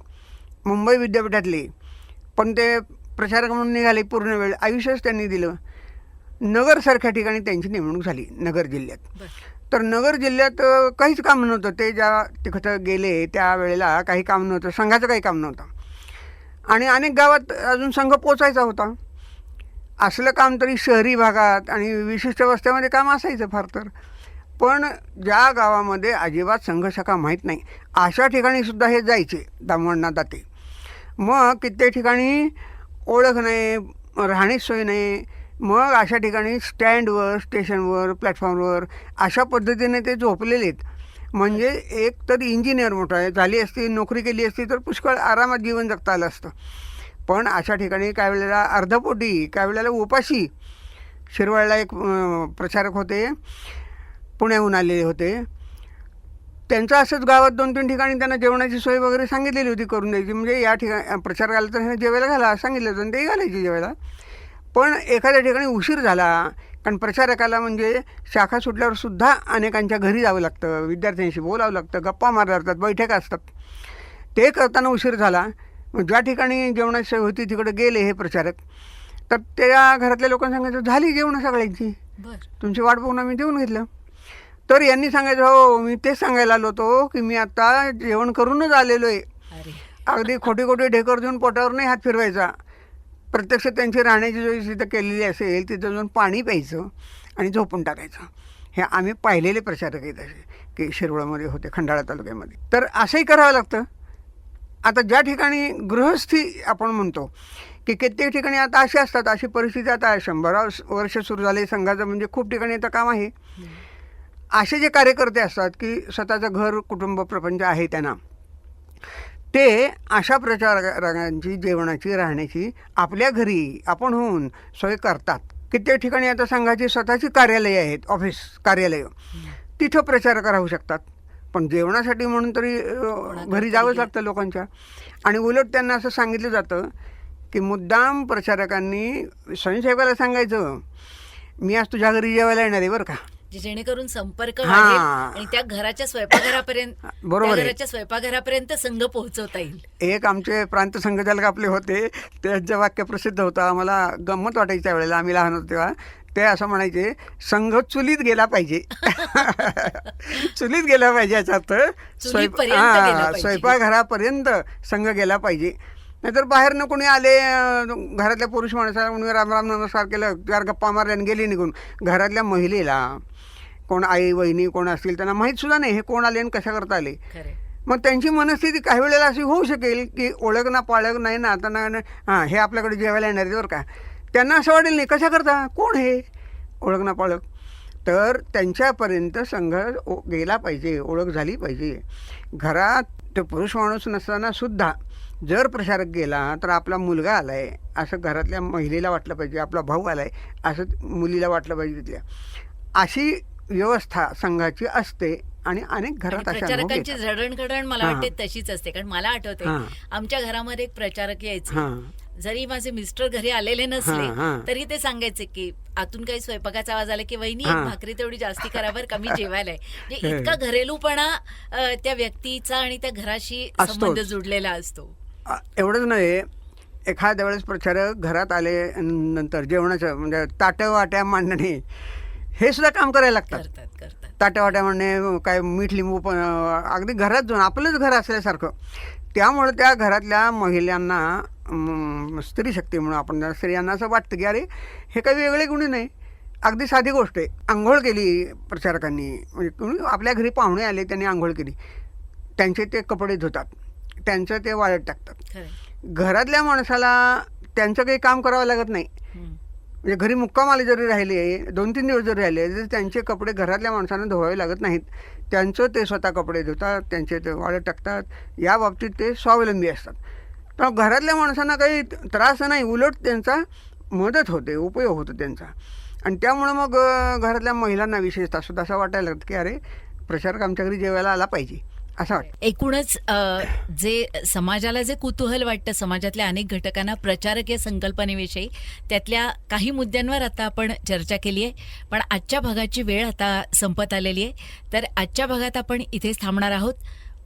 मुंबई विद्यापीठातले, पण ते प्रचारक म्हणून निघाले, पूर्ण वेळ आयुष्यच त्यांनी दिलं. नगरसारख्या ठिकाणी त्यांची नेमणूक झाली, नगर जिल्ह्यात. तर नगर जिल्ह्यात काहीच काम नव्हतं, ते ज्या तिकडं गेले त्यावेळेला काही काम नव्हतं, संघाचं काही काम नव्हतं, आणि अनेक गावात अजून संघ पोचायचा होता. असलं काम तरी शहरी भागात आणि विशिष्ट वस्त्यामध्ये काम असायचं फार तर, पण ज्या गावामध्ये अजिबात संघशाखा माहीत नाही अशा ठिकाणी सुद्धा हे जायचे दामोदरनाथ दाते. मग कित्येक ठिकाणी ओळख नाही, राहण्याची सोय नाही, मग अशा ठिकाणी स्टँडवर, स्टेशनवर, प्लॅटफॉर्मवर अशा पद्धतीने ते झोपलेले आहेत. म्हणजे एक तर इंजिनियर मोठा झाली असती, नोकरी केली असती तर पुष्कळ आरामात जीवन जगता आलं असतं, पण अशा ठिकाणी काही वेळेला अर्धपोटी, काही वेळेला उपाशी. शिरवळला एक प्रचारक होते, पुण्याहून आलेले होते, त्यांचं असंच गावात 2-3 ठिकाणी त्यांना जेवणाची सोय वगैरे सांगितलेली होती करून द्यायची, म्हणजे या ठिकाणी प्रचारकाला तर जेवायला घाला सांगितलं होतं आणि ते घालायचे जेवायला. पण एखाद्या ठिकाणी उशीर झाला, कारण प्रचारकाला म्हणजे शाखा सुटल्यावर सुद्धा अनेकांच्या घरी जावं लागतं, विद्यार्थ्यांशी बोलावं लागतं, गप्पा मारल्या जातात, बैठका असतात, ते करताना उशीर झाला. मग ज्या ठिकाणी जेवणाची सोय होती तिकडे गेले हे प्रचारक, तर त्या घरातल्या लोकांना सांगायचं झाली जेवण सगळ्यांची, तुमची वाट बघून आम्ही जेवण घेतलं. तर यांनी सांगायचं हो मी तेच सांगायला आलो होतो की मी आता जेवण करूनच आलेलो आहे. अगदी खोटी खोटी ढेकर देऊन पोटावर नाही हात फिरवायचा, प्रत्यक्ष त्यांची राहण्याची सोय जिथं केलेली असेल तिथं जाऊन पाणी प्यायचं आणि झोपून टाकायचं. हे आम्ही पाहिलेले प्रचारक आहेत असे की शिरवळमध्ये होते, खंडाळा तालुक्यामध्ये. तर असंही करावं लागतं. आता ज्या ठिकाणी गृहस्थी आपण म्हणतो की कित्येक ठिकाणी आता असे असतात, अशी परिस्थिती आता 100 वर्ष सुरू झाले संघाचं, म्हणजे खूप ठिकाणी आता काम आहे. असे जे कार्यकर्ते असतात की स्वतःचं घर, कुटुंब, प्रपंच आहे त्यांना, ते अशा प्रचारकांची जेवणाची, राहण्याची आपल्या घरी आपण होऊन सोय करतात. कित्येक ठिकाणी आता संघाची स्वतःची कार्यालयं आहेत, ऑफिस कार्यालयं, तिथं प्रचारक राहू शकतात, पण जेवणासाठी म्हणून तरी घरी जावंच लागतं लोकांच्या. आणि उलट त्यांना असं सांगितलं जातं की मुद्दाम प्रचारकांनी स्वयंसेवकाला सांगायचं मी आज तुझ्या घरी जेवायला येणार आहे बरं का, जेणेकरून संपर्क वाढेल आणि त्या घराच्या स्वयंपाकघरापर्यंत, बरोबर, घराच्या स्वयंपाकघरापर्यंत संघ पोहोचवता येईल. एक आमचे प्रांत संघचालक आपले होते, त्यांचं वाक्य प्रसिद्ध होतं, आम्हाला गंमत वाटायची त्यावेळेला, आम्ही लहान होतो तेव्हा. ते असं म्हणायचे संघ चुलीत गेला पाहिजे. चुलीत गेला पाहिजे याचा अर्थ स्वयंपाकघरापर्यंत संघ गेला पाहिजे. नाहीतर बाहेरनं कोणी आले, घरातल्या पुरुष माणसाला कोणी राम राम नमस्कार केलं, चार गप्पा मारल्या आणि गेली निघून, घरातल्या महिलेला कोण आई वहिनी कोण असतील त्यांना माहीतसुद्धा नाही हे कोण आले आणि कशा करता आले. मग त्यांची मनस्थिती काही वेळेला अशी होऊ शकेल की ओळख ना पाळख नाही ना, आता ना हां हे आपल्याकडे जेवायला येणार आहे बरं का, त्यांना असं वाटेल नाही कशा करता, कोण हे ओळख ना पाळख. तर त्यांच्यापर्यंत संघ गेला पाहिजे, ओळख झाली पाहिजे. घरात ते पुरुष माणूस नसताना सुद्धा जर प्रचारक गेला तर आपला मुलगा आला आहे असं घरातल्या महिलेला वाटलं पाहिजे, आपला भाऊ आला आहे असं मुलीला वाटलं पाहिजे. तिथल्या अशी व्यवस्था संघाची असते आणि अनेक घरात अशा अनुभव प्रचारकांची येतात. जडणघडण मला हां. वाटते तशीच असते. कारण मला आठवते हां. आमच्या घरामध्ये एक प्रचारक यायचे. हां. जरी माझे मिस्टर घरी आलेले नसले हां, हां. तरी ते सांगायचे की आतून काही स्वयंपाकाचा आवाज आला की वहिनी एक हां. भाकरी तेवढी जास्ती करावर कमी जेवायला आहे. म्हणजे हे. इतका घरेलूपणा त्या व्यक्तीचा आणि त्या घराशी असतोच. संबंध जुडलेला असतो. एवढंच नव्हे, एखाद्या वेळेस प्रचारक घरात आले नंतर जेवणाचं म्हणजे ताटं वाट्या मांडणे हे सुद्धा काम करायला लागतात. करतात ताट्या वाट्या म्हणणे, काय मीठ लिंबू पण अगदी घरात जाऊन आपलंच घर असल्यासारखं. त्यामुळं त्या घरातल्या महिलांना स्त्री शक्ती म्हणून आपण स्त्रियांना असं वाटतं की अरे हे काही वेगळे गुन्हे नाही, अगदी साधी गोष्ट आहे. आंघोळ केली प्रचारकांनी, म्हणजे कोणी आपल्या घरी पाहुणे आले त्यांनी आंघोळ केली, त्यांचे ते कपडे धुतात, त्यांचं ते वाळत टाकतात. खरंय. घरातल्या माणसाला त्यांचं काही काम करावं लागत नाही. म्हणजे घरी मुक्कामाला जरी राहिले 2-3 दिवस जरी राहिले तरी त्यांचे कपडे घरातल्या माणसांना धुवावे लागत नाहीत. त्यांचं ते स्वतः कपडे धुतात, त्यांचे ते वाळत टाकतात. या बाबतीत ते स्वावलंबी असतात. तर घरातल्या माणसांना काही त्रास नाही, उलट त्यांचा मदत होते, उपयोग होतो त्यांचा. आणि त्यामुळं मग घरातल्या महिलांना विशेषतः सुद्धा असं वाटायला लागतं की अरे प्रचारक आमच्या घरी जेवायला आला पाहिजे असं वाटतं. एकूणच जे समाजाला जे कुतूहल वाटतं, समाजातल्या अनेक घटकांना प्रचारक या संकल्पनेविषयी, त्यातल्या काही मुद्द्यांवर आता आपण चर्चा केली आहे. पण आजच्या भागाची वेळ आता संपत आलेली आहे. तर आजच्या भागात आपण इथेच थांबणार आहोत.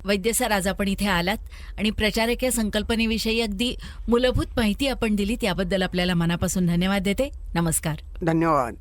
वैद्य सर, आज आपण इथे आलात आणि प्रचारक या संकल्पनेविषयी अगदी मूलभूत माहिती आपण दिली, त्याबद्दल आपल्याला मनापासून धन्यवाद देते. नमस्कार. धन्यवाद.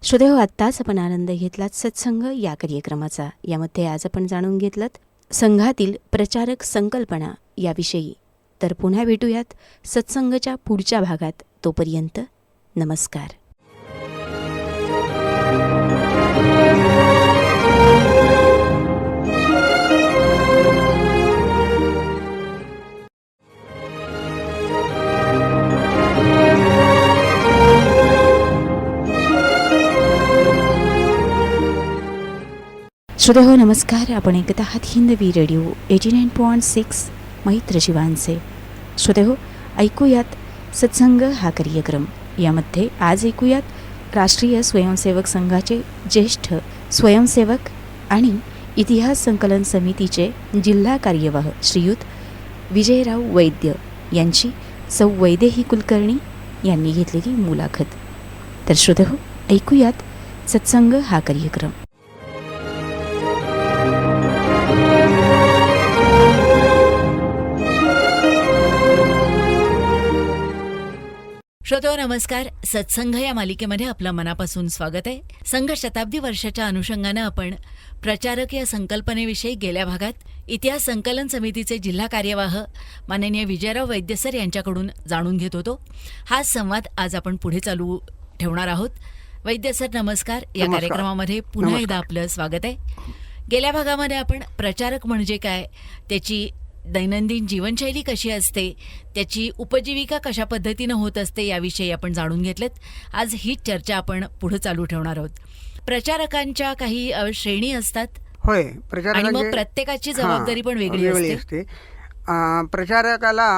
श्रोते हो, आत्ताच आपण आनंद घेतलात सत्संग या कार्यक्रमाचा. यामध्ये आज आपण जाणून घेतलं संघातील प्रचारक संकल्पना याविषयी. तर पुन्हा भेटूयात सत्संगच्या पुढच्या भागात. तोपर्यंत नमस्कार. श्रोते हो, नमस्कार. आपण ऐकत आहात हिंदवी रेडिओ 89.6 मैत्र जीवांचे. श्रोते हो, ऐकूयात सत्संग हा कार्यक्रम. यामध्ये आज ऐकूयात राष्ट्रीय स्वयंसेवक संघाचे ज्येष्ठ स्वयंसेवक आणि इतिहास संकलन समितीचे जिल्हा कार्यवाह श्रीयुत विजयराव वैद्य यांची सौ वैदेही कुलकर्णी यांनी घेतलेली मुलाखत. तर श्रोते हो, ऐकूयात सत्संग हा कार्यक्रम. श्रोतो नमस्कार. सत्संग या मालिकेमध्ये आपलं मनापासून स्वागत आहे. संघ शताब्दी वर्षाच्या अनुषंगानं आपण प्रचारक या संकल्पनेविषयी गेल्या भागात इतिहास संकलन समितीचे जिल्हा कार्यवाह माननीय विजयराव वैद्य सर यांच्याकडून जाणून घेत होतो. हा संवाद आज आपण पुढे चालू ठेवणार आहोत. वैद्य सर नमस्कार. या नमस्कार. कार्यक्रमामध्ये पुन्हा एकदा आपलं स्वागत आहे. गेल्या भागामध्ये आपण प्रचारक म्हणजे काय, त्याची दैनंदिन जीवनशैली कशी असते, त्याची उपजीविका कशा पद्धतीनं होत असते याविषयी आपण जाणून घेतलेत. आज हीच चर्चा आपण पुढे चालू ठेवणार आहोत. प्रचारकांच्या काही श्रेणी असतात. होय, आणि मग प्रचारकांचे प्रत्येकाची जबाबदारी पण वेगळी असते. प्रचारकाला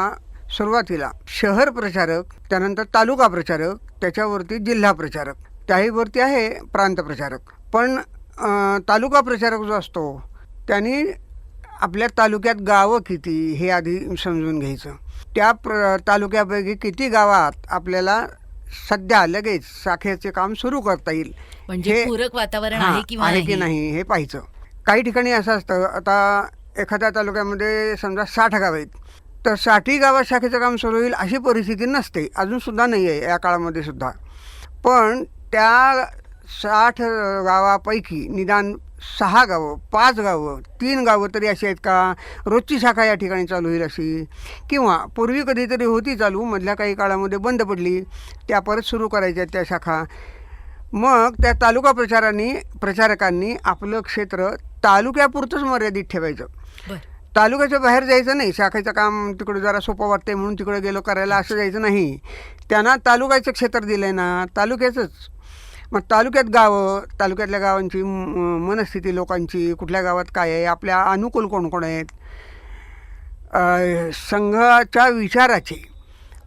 सुरुवातीला शहर प्रचारक, त्यानंतर तालुका प्रचारक, त्याच्यावरती जिल्हा प्रचारक, त्याहीवरती आहे प्रांत प्रचारक. पण तालुका प्रचारक जो असतो त्यांनी आपल्या तालुक्यात गावं किती हे आधी समजून घ्यायचं. त्या तालुक्यापैकी किती गावात आपल्याला सध्या लगेच शाखेचे काम सुरू करता येईल, म्हणजे पूरक वातावरण आहे किंवा आहे की नाही हे पाहायचं. काही ठिकाणी असं असतं, आता एखाद्या तालुक्यामध्ये समजा 60 गाव आहेत, तर 60 गावात शाखेचं काम सुरू होईल अशी परिस्थिती नसते, अजूनसुद्धा नाही आहे या काळामध्ये सुद्धा. पण त्या 60 गावापैकी निदान 6 गावं, 5 गावं, 3 गावं तरी अशी आहेत का रोजची शाखा या ठिकाणी चालू होईल अशी, किंवा पूर्वी कधीतरी होती चालू, मधल्या काही काळामध्ये बंद पडली, त्या परत सुरू करायच्या त्या शाखा. मग त्या तालुका प्रचारकांनी आपलं क्षेत्र तालुक्यापुरतंच मर्यादित ठेवायचं. तालुक्याच्या बाहेर जायचं नाही. शाखेचं काम तिकडे जरा सोपं वाटतंय म्हणून तिकडे गेलो करायला असं जायचं नाही. त्यांना तालुक्याचं क्षेत्र दिलं आहे ना, तालुक्याचंच. मग तालुक्यात गावं, तालुक्यातल्या गावांची मनस्थिती, लोकांची कुठल्या गावात काय आहे, आपल्या अनुकूल कोण कोण आहेत, संघाच्या विचाराची,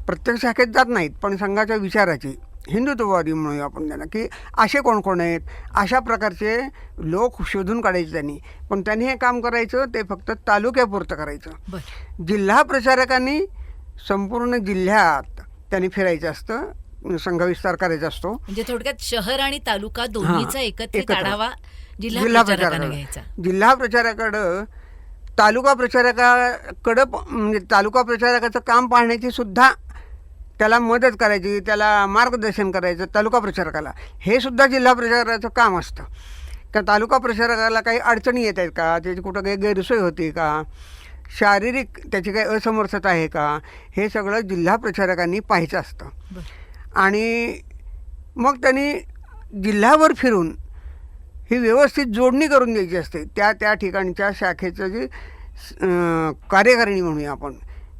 प्रत्येक शाखेत जात नाहीत पण संघाच्या विचाराची, हिंदुत्ववादी म्हणूया आपण त्यांना, की असे कोण कोण आहेत, अशा प्रकारचे लोक शोधून काढायचे त्यांनी. पण त्यांनी हे काम करायचं ते फक्त तालुक्यापुरतं करायचं. जिल्हा प्रचारकांनी संपूर्ण जिल्ह्यात त्यांनी फिरायचं असतं, संघविस्तार करायचा असतो. म्हणजे थोडक्यात शहर आणि तालुका दोन्हीचा एकत्रित एकत्र. आढावा जिल्हा जिल्हा प्रचारकांना घ्यायचा. जिल्हा प्रचारकाकडं तालुका प्रचारकाकडं म्हणजे तालुका प्रचारकाचं काम पाहण्याची सुद्धा त्याला मदत करायची, त्याला मार्गदर्शन करायचं तालुका प्रचारकाला, हे सुद्धा जिल्हा प्रचारकाचं काम असतं. का तालुका प्रचारकाला काही अडचणी येत आहेत का, त्याची कुठं काही गैरसोय होती का, शारीरिक त्याची काही असमर्थता आहे का, हे सगळं जिल्हा प्रचारकांनी पाहायचं असतं. आणि मग त्यांनी जिल्हाभर फिरून ही व्यवस्थित जोडणी करून द्यायची असते त्या त्या ठिकाणच्या शाखेचं जे कार्यकारिणी म्हणूया आपण,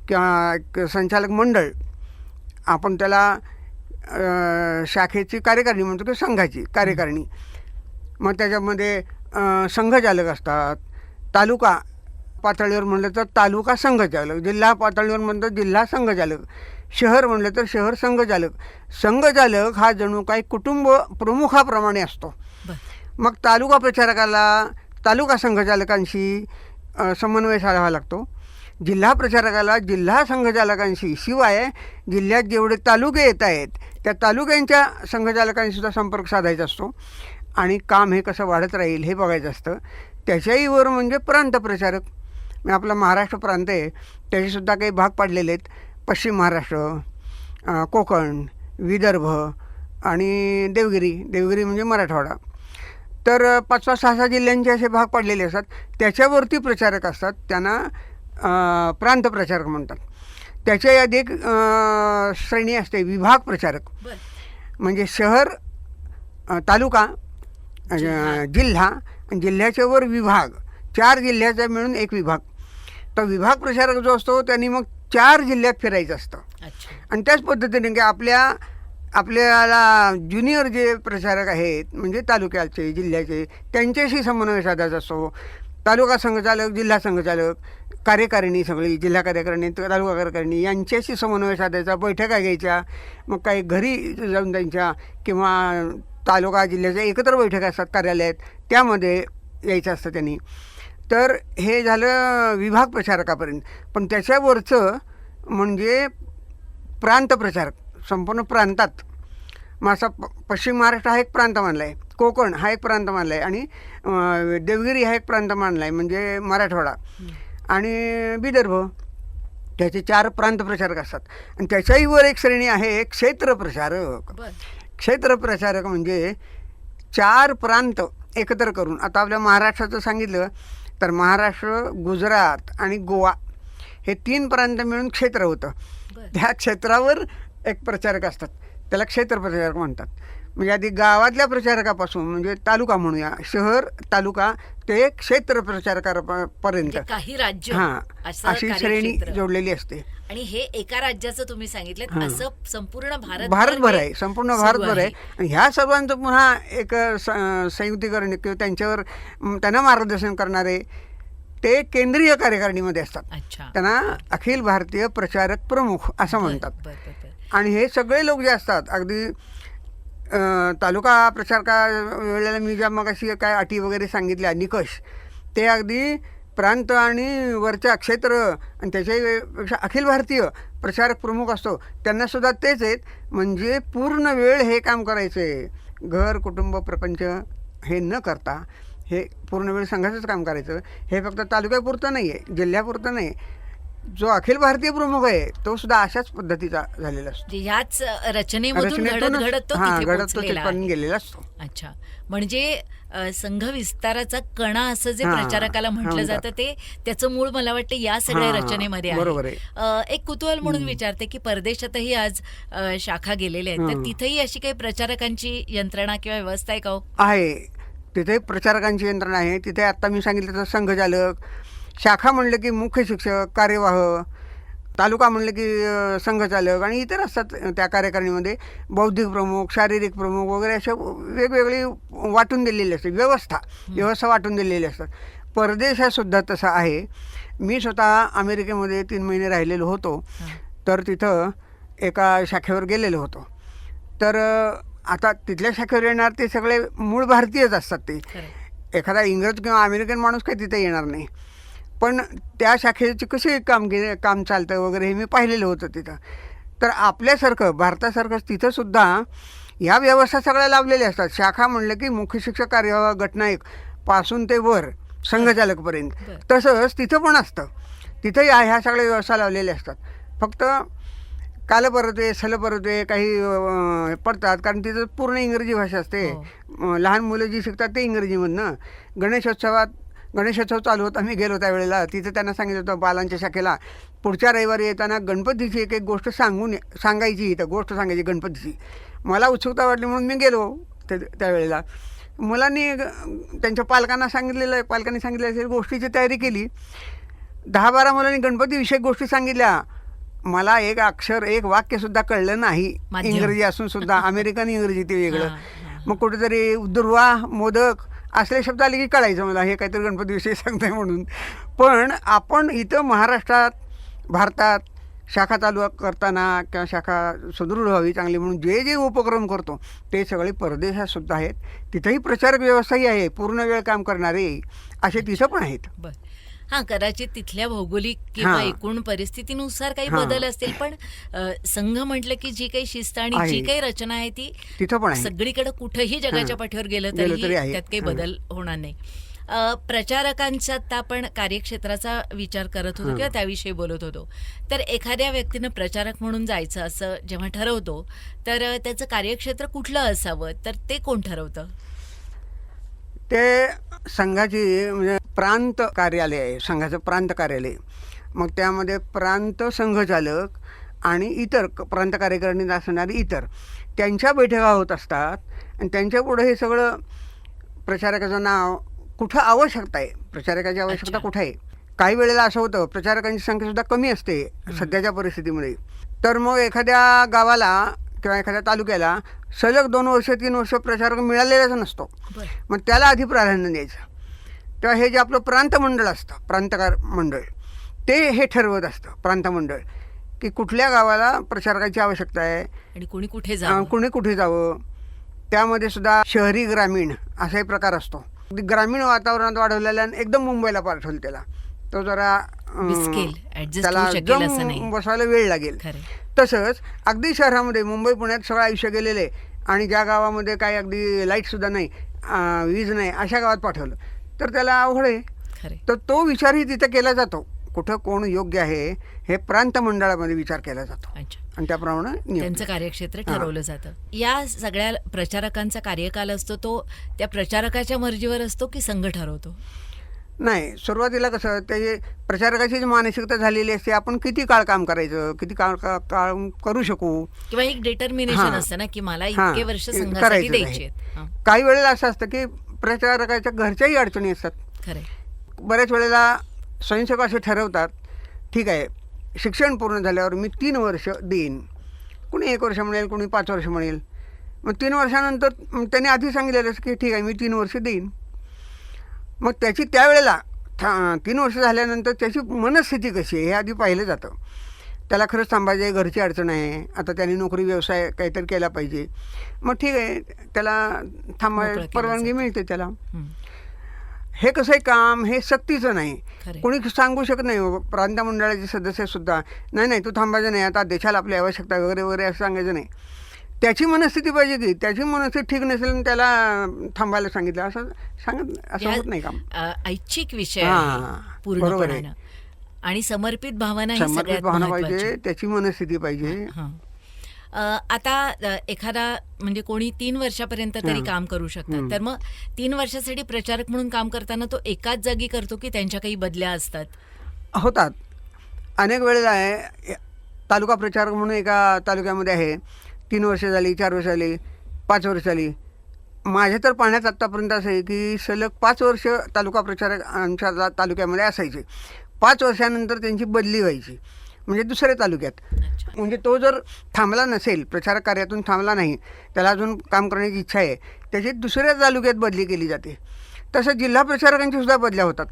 किंवा एक संचालक मंडळ, आपण त्याला शाखेची कार्यकारिणी म्हणतो की संघाची कार्यकारिणी. मग त्याच्यामध्ये संघचालक असतात, तालुका पातळीवर म्हणलं तर तालुका संघचालक, जिल्हा पातळीवर म्हणलं तर जिल्हा संघचालक, शहर म्हणलं तर शहर संघचालक. संघचालक हा जणू काही कुटुंब प्रमुखाप्रमाणे असतो. मग तालुका प्रचारकाला तालुका संघचालकांशी समन्वय साधावा लागतो, जिल्हा प्रचारकाला जिल्हा संघचालकांशी, शिवाय जिल्ह्यात जेवढे तालुके येत आहेत त्या तालुक्यांच्या संघचालकांशी सुद्धा संपर्क साधायचा असतो. आणि काम हे कसं वाढत राहील हे बघायचं असतं. त्याच्याही वर म्हणजे प्रांत प्रचारक, म्हणजे आपला महाराष्ट्र प्रांत आहे त्याचेसुद्धा काही भाग पाडलेले आहेत. पश्चिम महाराष्ट्र, कोकण, विदर्भ आणि देवगिरी म्हणजे मराठवाडा. तर 5-6 जिल्ह्यांचे असे भाग पाडलेले असतात. त्याच्यावरती प्रचारक असतात, त्यांना प्रांत प्रचारक म्हणतात. त्याच्या यादी एक श्रेणी असते विभाग प्रचारक, म्हणजे शहर, तालुका, जिल्हा आणि जिल्ह्याच्या वर विभाग, 4 जिल्ह्याचा मिळून एक विभाग. तर विभाग प्रचारक जो असतो त्यांनी मग 4 जिल्ह्यात फिरायचं असतं. आणि त्याच पद्धतीने की आपल्याला ज्युनियर जे प्रचारक आहेत म्हणजे तालुक्याचे, जिल्ह्याचे, त्यांच्याशी समन्वय साधायचा असतो. तालुका संघचालक, जिल्हा संघचालक, कार्यकारिणी सगळी, जिल्हा कार्यकारिणी, तालुका कार्यकारिणी यांच्याशी समन्वय साधायचा, बैठका घ्यायच्या. मग काही घरी जाऊन त्यांच्या किंवा तालुका जिल्ह्याच्या एकत्र बैठका असतात कार्यालयात, त्यामध्ये यायचं असतं त्यांनी. तर हे झालं विभाग प्रचारकापर्यंत. पण त्याच्यावरचं म्हणजे प्रांत प्रचारक, संपूर्ण प्रांतात. मग असा पश्चिम महाराष्ट्र हा एक प्रांत मानला आहे, कोकण हा एक प्रांत मानला आहे, आणि देवगिरी हा एक प्रांत मानला आहे म्हणजे मराठवाडा, आणि विदर्भ, त्याचे 4 प्रांत प्रचारक असतात. आणि त्याच्याही वर एक श्रेणी आहे क्षेत्र प्रचारक. क्षेत्र प्रचारक म्हणजे 4 प्रांत एकत्र करून, आता आपल्या महाराष्ट्राचं सांगितलं तर महाराष्ट्र, गुजरात आणि गोवा हे 3 प्रांत मिळून क्षेत्र होतं. त्या क्षेत्रावर एक प्रचारक असतात, त्याला क्षेत्र प्रचारक म्हणतात. म्हणजे आधी गावातल्या प्रचारकापासून म्हणजे तालुका म्हणूया, शहर, तालुका ते क्षेत्र प्रचारकापर्यंत काही राज्य अशी श्रेणी जोडलेली असते. आणि हे एका राज्याचं तुम्ही सांगितलं, असं संपूर्ण भारतभर आहे, संपूर्ण भारतभर आहे. आणि ह्या सर्वांचं पुन्हा एक संयुक्तीकरण किंवा त्यांच्यावर त्यांना मार्गदर्शन करणारे ते केंद्रीय कार्यकारिणीमध्ये असतात. त्यांना अखिल भारतीय प्रचारक प्रमुख असं म्हणतात. आणि हे सगळे लोक जे असतात, अगदी तालुका प्रचारका वेळेला मी ज्या मगाशी काय अटी वगैरे सांगितल्या, निकष, ते अगदी प्रांत आणि वरच्या क्षेत्र आणि त्याच्यापेक्षा अखिल भारतीय प्रचारक प्रमुख असतो, त्यांनासुद्धा तेच आहेत. म्हणजे पूर्ण वेळ हे काम करायचं आहे, घर, कुटुंब, प्रपंच हे न करता हे पूर्ण वेळ संघाचंच काम करायचं. हे फक्त तालुक्यापुरतं नाही आहे, जिल्ह्यापुरतं नाही. जो अखिल भारतीय प्रमुख आहे तो सुद्धा अशाच पद्धतीचा झालेला असतो. ह्याच रचनेमधून घडत तो तिथपर्यंत गेलेला असतो. अच्छा, म्हणजे संघ विस्ताराचा कणा असं जे प्रचारकाला म्हटलं जातं ते त्याचं मूळ मला वाटतं या सगळ्या रचनेमध्ये आहे. एक कुतूहल म्हणून विचारते की परदेशातही आज शाखा गेलेल्या आहेत, तर तिथेही अशी काही प्रचारकांची यंत्रणा किंवा व्यवस्था आहे का? आहे, तिथे प्रचारकांची यंत्रणा आहे. तिथे आता मी सांगितलं तर संघचालक, शाखा म्हणलं की मुख्य शिक्षक, कार्यवाह, तालुका म्हणलं की संघचालक, आणि इतर असतात त्या कार्यकारिणीमध्ये बौद्धिक प्रमुख, शारीरिक प्रमुख वगैरे अशा वेगवेगळी वाटून दिलेली असते व्यवस्था वाटून दिलेली असतात. परदेशातसुद्धा तसा आहे. मी स्वतः अमेरिकेमध्ये 3 महिने राहिलेलो होतो. तर तिथं एका शाखेवर गेलेलो होतो. तर आता तिथल्या शाखेवर येणार ते सगळे मूळ भारतीयच असतात. ते एखादा इंग्रज किंवा अमेरिकन माणूस काही तिथे येणार नाही. पण त्या शाखेची कशी काम चालतं वगैरे हे मी पाहिलेलं होतं तिथं. तर आपल्यासारखं भारतासारखंच तिथंसुद्धा ह्या व्यवस्था सगळ्या लावलेल्या असतात. शाखा म्हणलं की मुख्य शिक्षक कार्यवाह गटनायक पासून ते वर संघचालकपर्यंत. तसंच तिथं पण असतं. तिथंही ह्या सगळ्या व्यवस्था लावलेल्या असतात. फक्त कालपरत्वे सलपरत्वे काही पडतात, कारण तिथं पूर्ण इंग्रजी भाषा असते. लहान मुलं जी शिकतात ते इंग्रजीमधनं. गणेशोत्सव चालू होता, मी गेलो त्यावेळेला. तिथं त्यांना सांगितलं होतं बालांच्या शाखेला पुढच्या रविवारी येताना गणपतीची एक एक गोष्ट सांगायची. इथं गोष्ट सांगायची गणपतीची. मला उत्सुकता वाटली म्हणून मी गेलो त्यावेळेला. मुलांनी त्यांच्या पालकांनी सांगितलेल्या असेल गोष्टीची तयारी केली. 10-12 मुलांनी गणपतीविषयक गोष्टी सांगितल्या. मला एक अक्षर एक वाक्यसुद्धा कळलं नाही. इंग्रजी असून सुद्धा अमेरिकन इंग्रजी ते वेगळं. मग कुठेतरी दुर्वा मोदक असले शब्द आले की कळायचं मला हे काहीतरी गणपतीविषयी सांगताय म्हणून. पण आपण इथं महाराष्ट्रात भारतात शाखा चालू करताना किंवा शाखा सुदृढ व्हावी चांगली म्हणून जे जे उपक्रम करतो ते सगळे परदेशातसुद्धा आहेत. तिथंही प्रचारक व्यवस्थाही आहे, पूर्ण वेळ काम करणारे असे तिथं पण आहेत. हां, कदाचित तिथल्या भौगोलिक किंवा एकूण परिस्थितीनुसार काही बदल असतील, पण संघ म्हटलं की जी काही शिस्त आणि जी काही रचना आहे ती तिथं पण आहे. सगळीकडे कुठेही जगाच्या पाठीवर गेलं तरी त्यात काही बदल होणार नाही. प्रचारकांच्या आता आपण कार्यक्षेत्राचा विचार करत होतो किंवा त्याविषयी बोलत होतो. तर एखाद्या व्यक्तीनं प्रचारक म्हणून जायचं असं जेव्हा ठरवतो तर त्याचं कार्यक्षेत्र कुठलं असावं, तर ते कोण ठरवतं? ते संघाची म्हणजे प्रांत कार्यालय आहे, संघाचं प्रांत कार्यालय. मग त्यामध्ये प्रांत संघचालक आणि इतर प्रांत कार्यकारिणीत असणारी इतर त्यांच्या बैठका होत असतात. आणि त्यांच्यापुढं हे सगळं प्रचारकाचं नाव कुठं आवश्यकता आहे, प्रचारकाची आवश्यकता कुठं आहे. काही वेळेला असं होतं प्रचारकांची संख्यासुद्धा कमी असते सध्याच्या परिस्थितीमध्ये. तर मग एखाद्या गावाला किंवा एखाद्या तालुक्याला सलग 2 वर्ष 3 वर्ष प्रचारक मिळालेलाच नसतो. मग त्याला आधी प्राधान्य द्यायचं. तेव्हा हे जे आपलं प्रांत मंडळ असतं, प्रांतकार मंडळ, ते हे ठरवत असतं प्रांत मंडळ की कुठल्या गावाला प्रचारकाची आवश्यकता आहे आणि कुणी कुठे जावं. त्यामध्ये सुद्धा शहरी ग्रामीण असाही प्रकार असतो. ग्रामीण वातावरणात वाढवलेला एकदम मुंबईला पाठवलं त्याला, तो जरा त्याला एकदम बसायला वेळ लागेल. तसंच अगदी शहरामध्ये मुंबई पुण्यात सगळं आयुष्य गेलेले आणि ज्या गावामध्ये काही अगदी लाईटसुद्धा नाही, वीज नाही, अशा गावात पाठवलं तर त्याला अवघड आहे. तर तो विचारही तिथं केला जातो. कुठं कोण योग्य आहे हे प्रांत मंडळामध्ये विचार केला जातो आणि त्याप्रमाणे त्यांचं कार्यक्षेत्र ठरवलं जातं. या सगळ्या प्रचारकांचा कार्यकाल असतो तो त्या प्रचारकाच्या मर्जीवर असतो की संघ ठरवतो? नाही, सुरुवातीला कसं ते प्रचारकाची जी मानसिकता झालेली असते, आपण किती काळ काम करायचं, किती काळ करू शकू, किंवा एक डिटर्मिनेशन असतं ना की मला इतके वर्ष संघासाठी द्यायचे. काही वेळेला असं असतं की प्रचारकाच्या घरच्याही अडचणी असतात. बऱ्याच वेळेला स्वयंसेवक असे ठरवतात, ठीक आहे शिक्षण पूर्ण झाल्यावर मी 3 वर्ष देईन. कुणी 1 वर्ष म्हणेल, कुणी 5 वर्ष म्हणेल. मग 3 वर्षानंतर त्यांनी आधी सांगितलेलं की ठीक आहे मी 3 वर्ष देईन. मग त्याची त्यावेळेला 3 वर्ष झाल्यानंतर त्याची मनस्थिती कशी आहे हे आधी पाहिलं जातं. त्याला खरंच थांबायचं आहे, घरची अडचण आहे, आता त्यांनी नोकरी व्यवसाय काहीतरी केला पाहिजे. मग ठीक आहे त्याला थांबायची परवानगी मिळते त्याला. हे कसं आहे काम, हे सक्तीचं नाही, कोणी सांगू शकत नाही. प्रांत मंडळाचे सदस्यसुद्धा नाही तू थांबायचं नाही, आता देशाला आपली आवश्यकता वगैरे वगैरे असं सांगायचं नाही. त्याची मनस्थिती पाहिजे की त्याची मनस्थिती ठीक नसेल त्याला थांबायला सांगितलं असं होत नाही काम. ऐच्छिक विषय पूर्णपणे आणि समर्पित भावना पाहिजे, त्याची मनस्थिती पाहिजे. आता एखादा म्हणजे कोणी 3 वर्षापर्यंत तरी काम करू शकतात, तर मग 3 वर्षासाठी प्रचारक म्हणून काम करताना तो एकाच जागी करतो की त्यांच्या काही बदल्या असतात? होतात. अनेक वेळेला आहे तालुका प्रचारक म्हणून एका तालुक्यामध्ये आहे, 3 वर्ष झाली, 4 वर्ष झाली, 5 वर्ष झाली. माझ्या तर पाहण्यात आत्तापर्यंत असं आहे की सलग 5 वर्ष तालुका प्रचारक आमच्या तालुक्यामध्ये असायचे. 5 वर्षानंतर त्यांची बदली व्हायची म्हणजे दुसऱ्या तालुक्यात. म्हणजे तो जर थांबला नसेल, प्रचारक कार्यातून थांबला नाही, त्याला अजून काम करण्याची इच्छा आहे, त्याची दुसऱ्या तालुक्यात बदली केली जाते. तसं जिल्हा प्रचारकांची सुद्धा बदल्या होतात.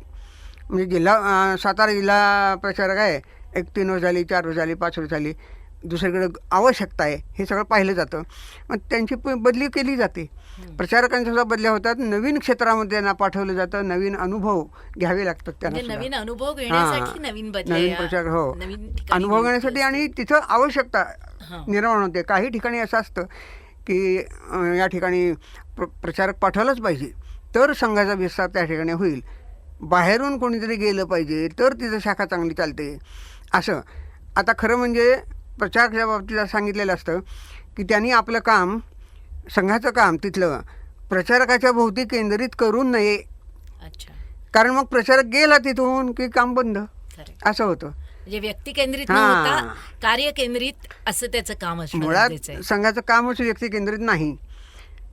म्हणजे सातारा जिल्हा प्रचारक आहे, एक 3 वर्ष झाली, 4 वर्ष झाली, 5 वर्ष झाली, दुसरीकडे आवश्यकता आहे, हे सगळं पाहिलं जातं. मग त्यांची बदली केली जाते. प्रचारकांच्या सुद्धा बदल्या होतात, नवीन क्षेत्रामध्ये त्यांना पाठवलं जातं, नवीन अनुभव घ्यावे लागतात त्यांना म्हणजे सुद्धा. नवीन अनुभव घेण्यासाठी नवीन बदल्या, नवीन प्रचार, हो, नवीन ठिकाणी अनुभव नियुक्ती घेण्यासाठी. आणि तिथं आवश्यकता निर्माण होते. काही ठिकाणी असं असतं की या ठिकाणी प्रचारक पाठवलाच पाहिजे तर संघाचा विस्तार त्या ठिकाणी होईल, बाहेरून कोणीतरी गेलं पाहिजे तर तिथं शाखा चांगली चालते असं. आता खरं म्हणजे प्रचारकाच्या बाबतीत असं सांगितलेलं असतं की त्यांनी आपलं काम, संघाचं काम तिथलं प्रचारकाच्या भोवती केंद्रित करू नये. अच्छा. कारण मग प्रचारक गेला तिथून की काम बंद, खरं. असं होतं. म्हणजे व्यक्ती केंद्रित न होता कार्य केंद्रित असं त्याचं काम असणं मुळात गरजेचं आहे. संघाचं कामच व्यक्ती केंद्रित नाही.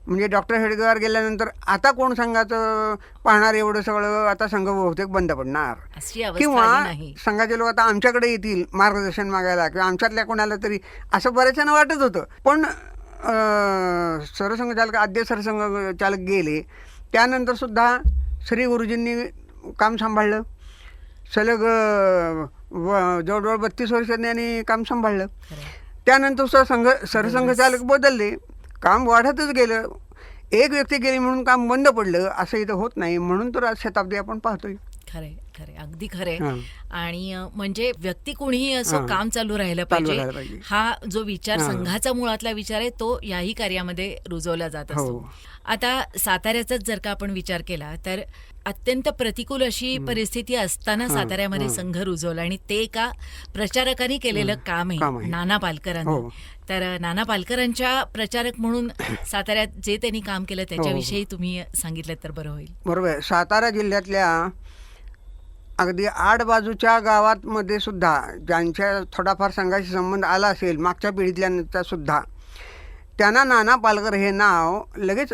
म्हणजे डॉक्टर हेडगेवार गेल्यानंतर आता कोण संघाचं पाहणार, एवढं सगळं आता संघ बहुतेक बंद पडणार. अशी अवस्था किंवा आली नाही. संघाचे लोक आता आमच्याकडे येतील मार्गदर्शन मागायला किंवा आमच्यातल्या कोणाला तरी, असं बऱ्याचजण वाटत होतं. पण सरसंघचालक, आद्य सरसंघचालक गेले त्यानंतर सुद्धा श्री गुरुजींनी काम सांभाळलं. सलग जवळजवळ 32 वर्षांनी त्यांनी काम सांभाळलं. त्यानंतर सुद्धा सरसंघचालक बदलले, काम वाढतच गेलं. एक व्यक्ती गेली म्हणून काम बंद पडलं असं इथं होत नाही. म्हणून तर आज शताब्दी आपण पाहतोय. खरे खरे, अगदी खरे. आणि म्हणजे व्यक्ती कोणीही असो, काम चालू राहिलं पाहिजे, हा जो विचार संघाचा मुळातला विचार आहे तो याही कार्यामध्ये रुजवला जात असतो. आता साताऱ्याचाच जर का आपण विचार केला तर अत्यंत प्रतिकूल अशी परिस्थिती असताना साताऱ्यामध्ये संघ रुजवला आणि ते एका प्रचारकांनी केलेलं काम आहे, नाना पालकरांनी. तर नाना पालकरांच्या प्रचारक म्हणून साताऱ्यात जे त्यांनी काम केलं त्याच्याविषयी तुम्ही सांगितलं तर बरं होईल. बरोबर आहे. सातारा जिल्ह्यातल्या अगदी आडबाजूच्या गावांमध्ये सुद्धा ज्यांच्या थोडाफार संघाशी संबंध आला असेल मागच्या पिढीतल्या सुद्धा, त्यांना नाना पालकर हे नाव लगेच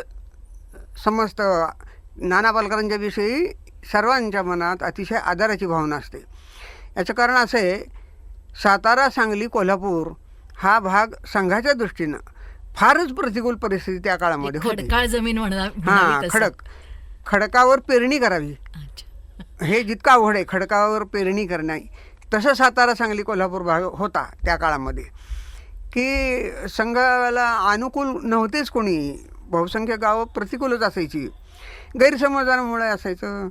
समजतं. नाना पालकरांच्या विषयी सर्वांच्या मनात अतिशय आदराची भावना असते. याचं कारण असं आहे, सातारा, सांगली, कोल्हापूर हा भाग संघाच्या दृष्टीनं फारच प्रतिकूल परिस्थिती त्या काळामध्ये होती. खडकाळ जमीन म्हणावी, खडकावर पेरणी करावी हे जितकं अवघड आहे, खडकावर पेरणी करणे, तसं सातारा, सांगली, कोल्हापूर भाग होता त्या काळामध्ये की संघाला अनुकूल नव्हतेच कोणी. बहुसंख्य गावं प्रतिकूलच असायची, गैरसमजामुळे असायचं.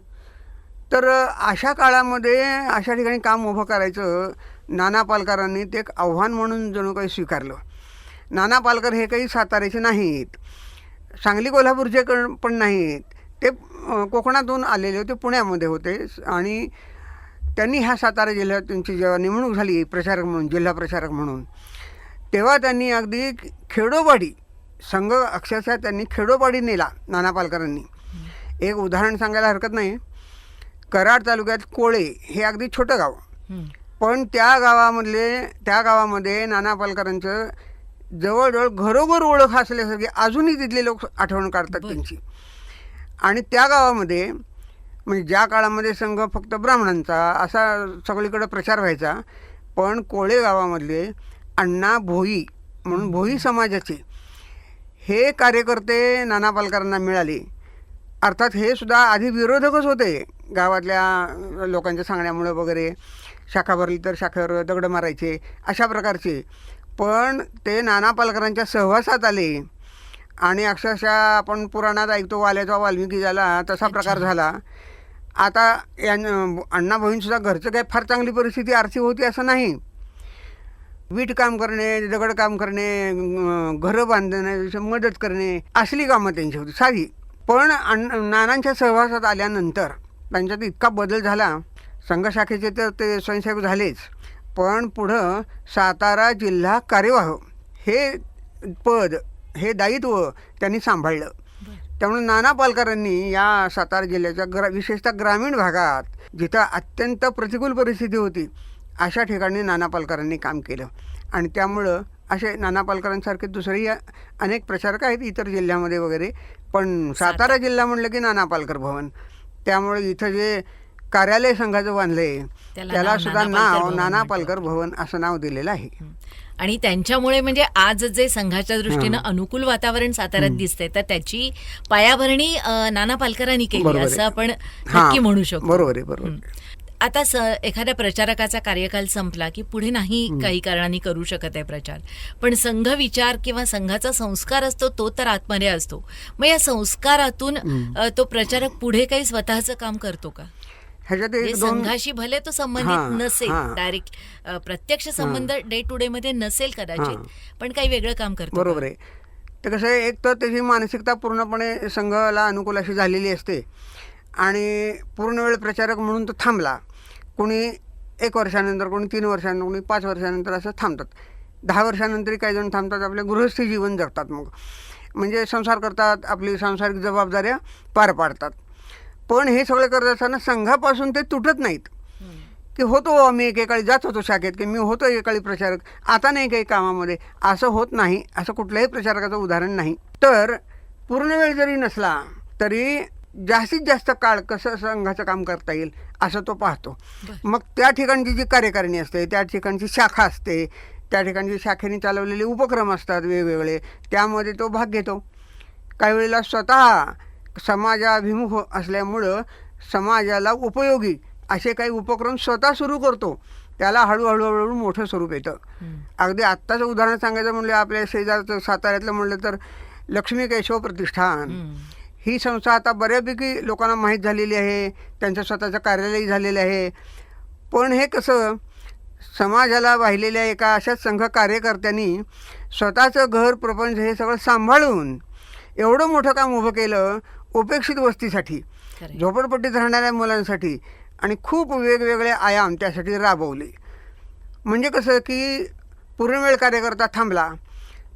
तर अशा काळामध्ये अशा ठिकाणी काम उभं करायचं नाना पालकरांनी ते एक आव्हान म्हणून जणू काही स्वीकारलं. नाना पालकर हे काही साताऱ्याचे नाहीत, सांगली कोल्हापूरचे पण नाहीत, ते कोकणातून आलेले होते, पुण्यामध्ये होते. आणि त्यांनी ह्या सातारा जिल्ह्यात त्यांची जेव्हा नेमणूक झाली प्रचारक म्हणून, जिल्हा प्रचारक म्हणून, तेव्हा त्यांनी अगदी खेडोपाडी संघ अक्षरशः त्यांनी खेडोपाडी नेला नाना पालकरांनी. एक उदाहरण सांगायला हरकत नाही, कराड तालुक्यात कोळे हे अगदी छोटं गाव, पण त्या गावामध्ये नाना पालकरांचं जवळजवळ घरोघर ओळख असल्यासारखी अजूनही तिथले लोक आठवण काढतात त्यांची. आणि त्या गावामध्ये म्हणजे ज्या काळामध्ये संघ फक्त ब्राह्मणांचा असा सगळीकडे प्रचार व्हायचा, पण कोळे गावामधले अण्णा भोई म्हणून भोई समाजाचे हे कार्यकर्ते नाना पालकरांना मिळाले. अर्थात हे सुद्धा आधी विरोधकच होते, गावातल्या लोकांच्या सांगण्यामुळे वगैरे, शाखा भरली तर शाखेवर दगड मारायचे अशा प्रकारचे. पण ते नाना पालकरांच्या सहवासात आले आणि अक्षरशः आपण पुराणात ऐकतो वाल्याचा वाल्मिकी झाला तसा प्रकार झाला. आता अण्णा भाऊंसुद्धा घरचं काही फार चांगली परिस्थिती आर्थिक होती असं नाही. वीट काम करणे, दगड काम करणे, घरं बांधण्याची मदत करणे असली कामं त्यांची होती साधी. पण नानांच्या सहवासात आल्यानंतर त्यांच्यात इतका बदल झाला, संघशाखेचे तर ते स्वयंसेवक झालेच, पण पुढं सातारा जिल्हा कार्यवाह हे पद, हे दायित्व त्यांनी सांभाळलं. त्यामुळे नाना पालकरांनी या सातारा जिल्ह्याच्या विशेषतः ग्रामीण भागात जिथं अत्यंत प्रतिकूल परिस्थिती होती अशा ठिकाणी नाना पालकरांनी काम केलं. आणि त्यामुळं असे नाना पालकरांसारखे दुसरेही अनेक प्रचारक आहेत इतर जिल्ह्यामध्ये वगैरे, पण सातारा जिल्हा म्हणलं की नाना पालकर भवन. त्यामुळे इथं जे कार्यालय संघाचं बांधलंय त्याला सुद्धा नाव नाना पालकर भवन असं नाव दिलेलं आहे. आणि त्यांच्यामुळे म्हणजे आज जे संघाच्या दृष्टीनं अनुकूल वातावरण साताऱ्यात दिसतंय तर त्याची पायाभरणी नाना पालकरांनी केली बरोबर आहे. असं आपण हां, नक्की म्हणू शकतो. बरोबर आहे, बरोबर. आता एखाद्या प्रचारकाचा कार्यकाल संपला की पुढे नाही काही कारणांनी करू शकत आहे प्रचार, पण संघ विचार किंवा संघाचा संस्कार असतो तो तर आतमध्ये असतो. मग या संस्कारातून तो प्रचारक पुढे काही स्वतःचं काम करतो का? ह्याच्यात म्हणजे एक दोन संघाशी भले तो संबंधित हां, नसेल, हां. डायरेक्ट प्रत्यक्ष संबंध डे टू डे मध्ये नसेल कदाचित, हां. पण काही वेगळं काम करतो का? बरोबर आहे. तर कसं आहे, एक तर त्याची मानसिकता पूर्णपणे संघाला अनुकूल अशी झालेली असते आणि पूर्ण वेळ प्रचारक म्हणून तो थांबला. कोणी 1 वर्षानंतर, कोणी 3 वर्षानंतर, कोणी 5 वर्षानंतर असं थांबतात. 10 वर्षानंतरही काही जण थांबतात, आपले गृहस्थी जीवन जगतात. मग म्हणजे संसार करतात, आपली सांसारिक जबाबदाऱ्या पार पाडतात. पण हे सगळं करत असताना संघापासून ते तुटत नाहीत की होतो आम्ही एकेकाळी जात होतो शाखेत, की मी होतो एकेकाळी प्रचारक, आता नाही काही कामामध्ये, असं होत नाही. असं कुठल्याही प्रचारकाचं उदाहरण नाही. तर पूर्ण वेळ जरी नसला तरी जास्तीत जास्त काळ कसं संघाचं काम करता येईल असं तो पाहतो. मग त्या ठिकाणची जी कार्यकारिणी असते, त्या ठिकाणची शाखा असते, त्या ठिकाणची शाखेने चालवलेले उपक्रम असतात वेगवेगळे, त्यामध्ये तो भाग घेतो. काही वेळेला स्वतः समाजाभिमुख असल्यामुळं समाजाला उपयोगी असे काही उपक्रम स्वतः सुरू करतो. त्याला हळूहळू मोठं स्वरूप येतं. अगदी आत्ताचं उदाहरण सांगायचं म्हणलं, आपल्या शेजारचं साताऱ्यातलं म्हणलं तर लक्ष्मी केशव प्रतिष्ठान ही संस्था आता बऱ्यापैकी लोकांना माहीत झालेली आहे. त्यांचं स्वतःचं कार्यालयही झालेलं आहे. पण हे कसं समाजाला वाहिलेल्या एका अशाच संघ कार्यकर्त्यांनी स्वतःचं घर प्रपंच हे सगळं सांभाळून एवढं मोठं काम उभं केलं उपेक्षित वस्तीसाठी, झोपडपट्टीत राहणाऱ्या मुलांसाठी, आणि खूप वेगवेगळे आयाम त्यासाठी राबवले. म्हणजे कसं की पूर्णवेळ कार्यकर्ता थांबला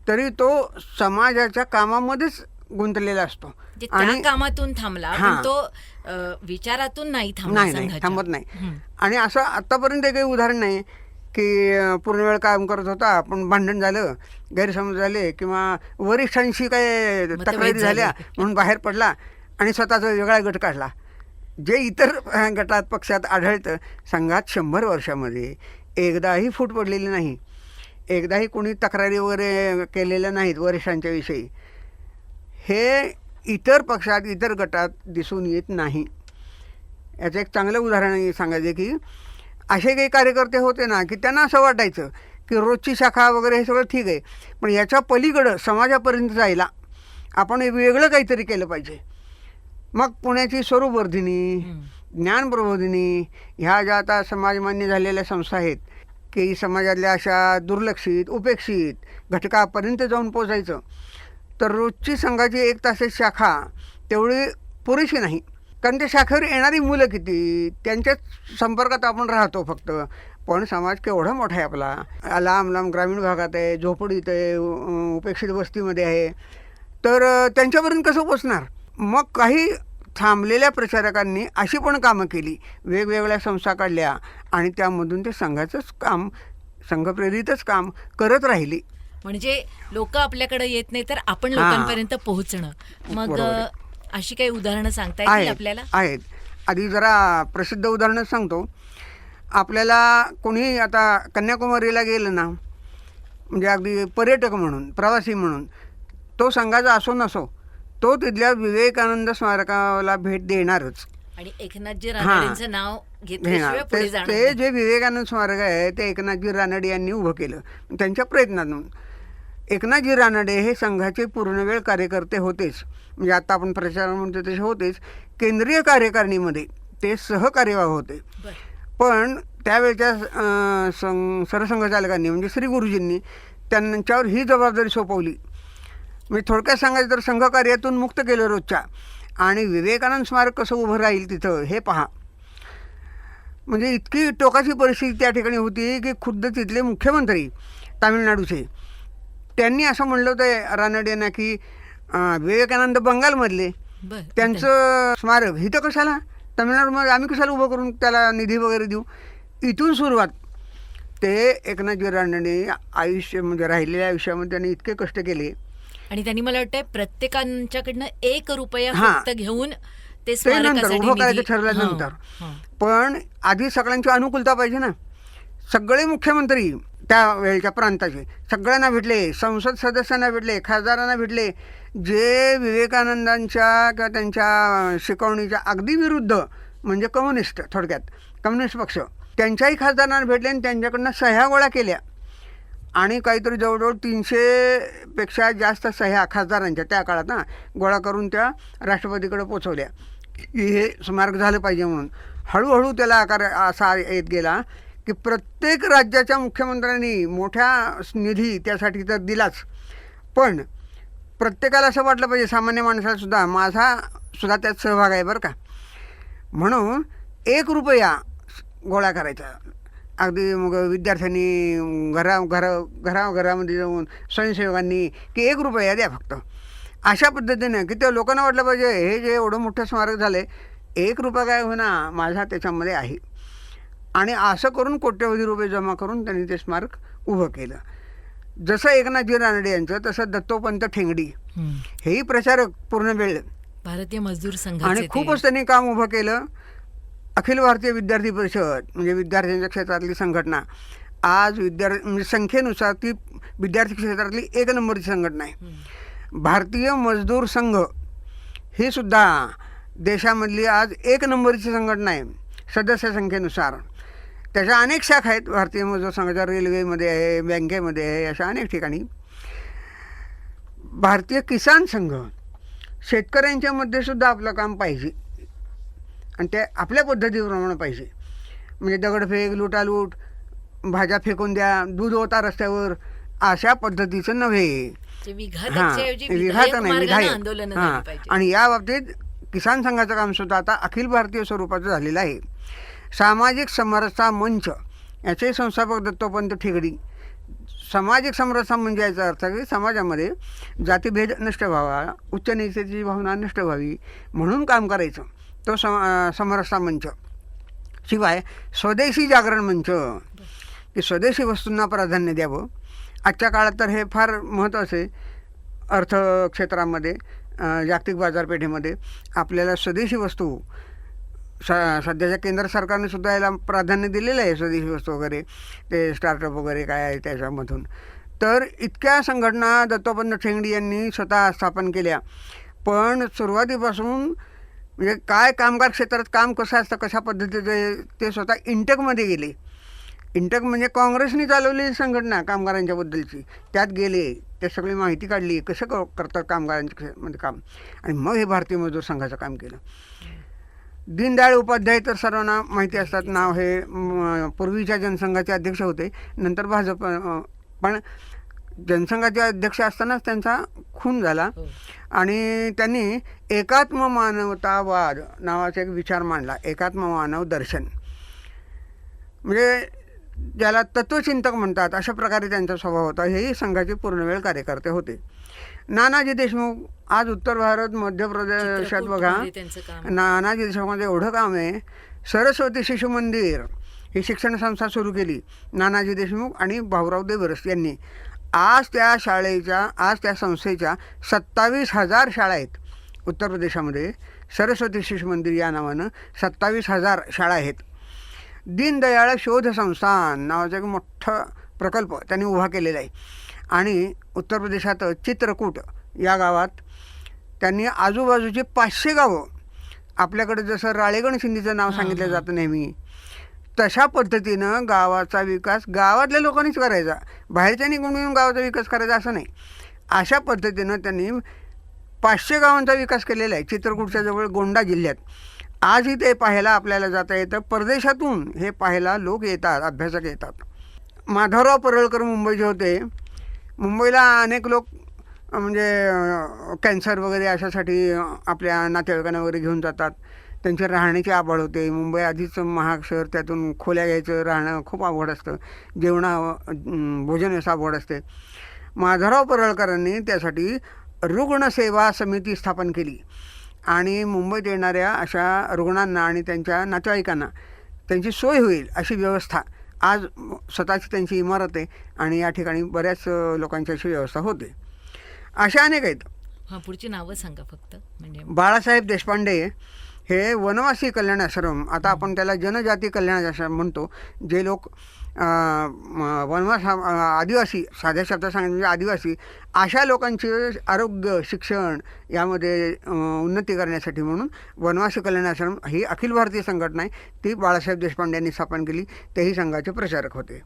तरी तो समाजाच्या कामामध्येच गुंतलेला असतो आणि कामातून थांबला, पण तो विचारातून नाही थांबत नाही. आणि असं आतापर्यंत काही उदाहरण नाही की पूर्ण वेळ काम करत होता पण भांडण झालं, गैरसमज झाले किंवा वरिष्ठांशी काय तक्रारी झाल्या म्हणून बाहेर पडला आणि स्वतःचा वेगळा गट काढला. जे इतर गटात पक्षात आढळतं, संघात 100 वर्षामध्ये एकदाही फूट पडलेली नाही, एकदाही कोणी तक्रारी वगैरे केलेल्या नाहीत वरिष्ठांच्या विषयी. हे इतर पक्षात, इतर गटात दिसून येत नाही. याचं एक चांगलं उदाहरण सांगायचं की असे काही कार्यकर्ते होते ना की त्यांना असं वाटायचं की रोजची शाखा वगैरे हे सगळं ठीक आहे, पण याच्या पलीकडं समाजापर्यंत जायला आपण वेगळं काहीतरी केलं पाहिजे. मग पुण्याची स्वरूपवर्धिनी, ज्ञानप्रबोधिनी ह्या ज्या आता समाजमान्य झालेल्या संस्था आहेत की समाजातल्या अशा दुर्लक्षित, उपेक्षित घटकापर्यंत जाऊन पोचायचं, तर रोजची संघाची 1 तासाची शाखा तेवढी पुरेशी नाही. कारण त्या शाखेवर येणारी मुलं किती, त्यांच्याच संपर्कात आपण राहतो फक्त. पण समाज केवढा मोठा आहे आपला, लांब लांब ग्रामीण भागात आहे, झोपडीत आहे, उपेक्षित वस्तीमध्ये आहे, तर त्यांच्यापर्यंत कसं पोचणार? मग काही थांबलेल्या प्रचारकांनी अशी पण कामं केली, वेगवेगळ्या संस्था काढल्या आणि त्यामधून ते संघाचंच काम, संघप्रेरितच काम करत राहिली. म्हणजे लोक आपल्याकडे येत नाही तर आपण लोकांपर्यंत पोहोचणं. मग अशी काही उदाहरणं सांगता येतील आपल्याला? आहेत. आधी जरा प्रसिद्ध उदाहरणं सांगतो. आपल्याला कोणी आता कन्याकुमारीला गेलं ना, म्हणजे अगदी पर्यटक म्हणून, प्रवासी म्हणून, तो संघाचा असो नसो, तो तिथल्या विवेकानंद स्मारकाला भेट देणारच. आणि एकनाथजी रानडेंचं नाव घेतल्याशिवाय पुढे जाणार ते जे विवेकानंद स्मारक आहे ते एकनाथजी रानडे यांनी उभं केलं त्यांच्या प्रयत्नातून. एकनाथजी रानडे हे संघाचे पूर्णवेळ कार्यकर्ते होतेच, म्हणजे आता आपण प्रचार म्हणतो तसे होतेच. केंद्रीय कार्यकारिणीमध्ये ते सहकार्यवाह होते. पण त्यावेळच्या सरसंघचालकांनी म्हणजे श्री गुरुजींनी त्यांच्यावर ही जबाबदारी सोपवली. म्हणजे थोडक्यात सांगायचं तर संघकार्यातून मुक्त केलं रोजच्या, आणि विवेकानंद स्मारक कसं उभं राहील तिथं हे पहा. म्हणजे इतकी टोकाची परिस्थिती त्या ठिकाणी होती की खुद्द तिथले मुख्यमंत्री तामिळनाडूचे त्यांनी असं म्हणलं होतं रानडेंना की विवेकानंद बंगालमधले, त्यांचं स्मारक इथं कशाला, तामिळनाडूमध्ये आम्ही कशाला उभं करून त्याला निधी वगैरे देऊ. इथून सुरुवात. ते एकनाथजी रानडे आयुष्य म्हणजे राहिलेल्या आयुष्यामध्ये त्यांनी इतके कष्ट केले. आणि त्यांनी मला वाटतंय प्रत्येकांच्याकडनं 1 रुपया फक्त घेऊन ते नंतर उभं करायचं ठरल्यानंतर. पण आधी सगळ्यांची अनुकूलता पाहिजे ना. सगळे मुख्यमंत्री त्यावेळच्या प्रांताचे सगळ्यांना भेटले, संसद सदस्यांना भेटले, खासदारांना भेटले, जे विवेकानंदांच्या किंवा त्यांच्या शिकवणीच्या अगदी विरुद्ध, म्हणजे कम्युनिस्ट, थोडक्यात कम्युनिस्ट पक्ष, त्यांच्याही खासदारांना भेटले आणि त्यांच्याकडनं सह्या गोळा केल्या आणि काहीतरी जवळजवळ 300पेक्षा जास्त सह्या खासदारांच्या त्या काळात ना गोळा करून त्या राष्ट्रपतीकडे पोचवल्या की हे स्मारक झालं पाहिजे म्हणून. हळूहळू त्याला आकार असा येत गेला की प्रत्येक राज्याच्या मुख्यमंत्र्यांनी मोठ्या निधी त्यासाठी तर दिलाच, पण प्रत्येकाला असं वाटलं पाहिजे, सामान्य माणसाला सुद्धा माझा सुद्धा त्यात सहभाग आहे बरं का, म्हणून 1 रुपया गोळा करायचा. अगदी मग विद्यार्थ्यांनी घरामध्ये जाऊन स्वयंसेवकांनी की 1 रुपया द्या फक्त, अशा पद्धतीने की त्या लोकांना वाटलं पाहिजे हे जे एवढं मोठं स्मारक झालं आहे 1 रुपया काय होणार माझा त्याच्यामध्ये आहे. आणि असं करून कोट्यवधी रुपये जमा करून त्यांनी ते स्मारक उभं केलं. जसं एकनाथजी रानडे यांचं तसं दत्तोपंत ठेंगडी हेही प्रचारक पूर्ण वेळ भारतीय मजदूर आणि संघाचे खूपच त्यांनी काम उभं केलं. अखिल भारतीय विद्यार्थी परिषद म्हणजे विद्यार्थ्यांच्या क्षेत्रातली संघटना आज म्हणजे संख्येनुसार ती विद्यार्थी क्षेत्रातली 1 नंबरची संघटना आहे. भारतीय मजदूर संघ ही सुद्धा देशामधली आज 1 नंबरची संघटना आहे सदस्य संख्येनुसार. त्याच्या अनेक शाखा आहेत भारतीय मजदूर संघाच्या, रेल्वेमध्ये आहे, बँकेमध्ये आहे, अशा अनेक ठिकाणी. भारतीय किसान संघ शेतकऱ्यांच्यामध्ये सुद्धा आपलं काम पाहिजे आणि ते आपल्या पद्धतीप्रमाणे पाहिजे. म्हणजे दगडफेक, लुटालूट, भाज्या फेकून द्या, दूध होता रस्त्यावर, अशा पद्धतीचं नव्हे. विघात नाही, विधायक. हां, आणि या बाबतीत किसान संघाचं काम सुद्धा आता अखिल भारतीय स्वरूपाचं झालेलं आहे. सामाजिक समरसता मंच याचे संस्थापक दत्तोपंत ठेंगडी. सामाजिक समरसता म्हणजे याचा अर्थ की समाजामध्ये जातीभेद नष्ट व्हावा, उच्च नीचतेची भावना नष्ट व्हावी म्हणून काम करायचं, तो समरसता मंच. शिवाय स्वदेशी जागरण मंच की स्वदेशी वस्तूंना प्राधान्य द्यावं. आजच्या काळात तर हे फार महत्त्वाचं आहे. अर्थक्षेत्रामध्ये, जागतिक बाजारपेठेमध्ये आपल्याला स्वदेशी वस्तू सध्याच्या केंद्र सरकारने सुद्धा याला प्राधान्य दिलेलं आहे, स्वदेशी वस्तू वगैरे, ते स्टार्टअप वगैरे काय आहे त्याच्यामधून. तर इतक्या संघटना दत्तोपंत ठेंगडी यांनी स्वतः स्थापन केल्या. पण सुरुवातीपासून म्हणजे काय कामगार क्षेत्रात काम कसं असतं, कशा पद्धतीचं ते स्वतः इंटकमध्ये गेले. इंटक म्हणजे काँग्रेसने चालवलेली संघटना कामगारांच्याबद्दलची, त्यात गेले, ते सगळी माहिती काढली कसं करतात कामगारांच्या मध्ये काम, आणि मग हे भारतीय मजदूर संघाचं काम केलं. दीनदयाळ उपाध्याय तर सर्वांना माहिती असतात, नाव हे पूर्वीच्या जनसंघाचे अध्यक्ष होते, नंतर भाजप, पण जनसंघाचे अध्यक्ष असतानाच त्यांचा खून झाला आणि त्यांनी एकात्म मानवतावाद नावाचा एक विचार मांडला. एकात्म मानव दर्शन म्हणजे ज्याला तत्वचिंतक म्हणतात, अशा प्रकारे त्यांचा स्वभाव होता. हेही संघाचे पूर्णवेळ कार्यकर्ते होते. नानाजी देशमुख आज उत्तर भारत, मध्य प्रदेशात बघा, नानाजी देशमुखांचं एवढं काम आहे. सरस्वती शिशु मंदिर ही शिक्षण संस्था सुरू केली नानाजी देशमुख आणि भाऊराव देवरस यांनी. आज त्या संस्थेच्या 27,000 शाळा आहेत उत्तर प्रदेशामध्ये. सरस्वती शिशु मंदिर या नावानं 27,000 शाळा आहेत. दीनदयाळ शोध संस्थान नावाचा एक मोठा प्रकल्प त्यांनी उभा केलेला आहे. आणि उत्तर प्रदेशात चित्रकूट या गावात त्यांनी आजूबाजूची 500 गावं, आपल्याकडे जसं राळेगण सिंधीचं नाव सांगितलं जातं नेहमी, तशा पद्धतीनं गावाचा विकास गावातल्या लोकांनीच करायचा, बाहेरच्यानी कोणी येऊन गावाचा विकास करायचा असं नाही. अशा पद्धतीनं त्यांनी 500 गावांचा विकास केलेला आहे चित्रकूटच्या जवळ गोंडा जिल्ह्यात. आजही ते पाहायला आपल्याला जाता येतं. परदेशातून हे पाहायला लोक येतात, अभ्यासक येतात. माधवराव परळकर मुंबईचे होते. मुंबईला अनेक लोक म्हणजे कॅन्सर वगैरे अशासाठी आपल्या नातेवाईकांना वगैरे घेऊन जातात. त्यांचे राहण्याची आबाळ होते. मुंबई आधीच महाग शहर, त्यातून खोल्या घ्यायचं, राहणं खूप अवघड असतं, भोजन व्यवस्था अवघड असते. माधवराव परळकरांनी त्यासाठी रुग्णसेवा समिती स्थापन केली आणि मुंबईत येणाऱ्या अशा रुग्णांना आणि त्यांच्या नातेवाईकांना त्यांची सोय होईल अशी व्यवस्था. आज स्वतःची त्यांची इमारत आहे आणि या ठिकाणी बऱ्याच लोकांची अशी व्यवस्था होते. अशा अनेक आहेत. पुढची नावं सांगा फक्त. म्हणजे बाळासाहेब देशपांडे हे वनवासी कल्याण आश्रम, आता आपण त्याला जनजाती कल्याण आश्रम म्हणतो, जे लोक वनवास आदिवासी, साध्या शब्दात सांगायचं म्हणजे आदिवासी अशा लोकांचे आरोग्य शिक्षण यामध्ये उन्नती करण्यासाठी म्हणून वनवासी कल्याण आश्रम ही अखिल भारतीय संघटना आहे, ती बाळासाहेब देशपांडे यांनी स्थापन केली. तेही संघाचे प्रचारक होते.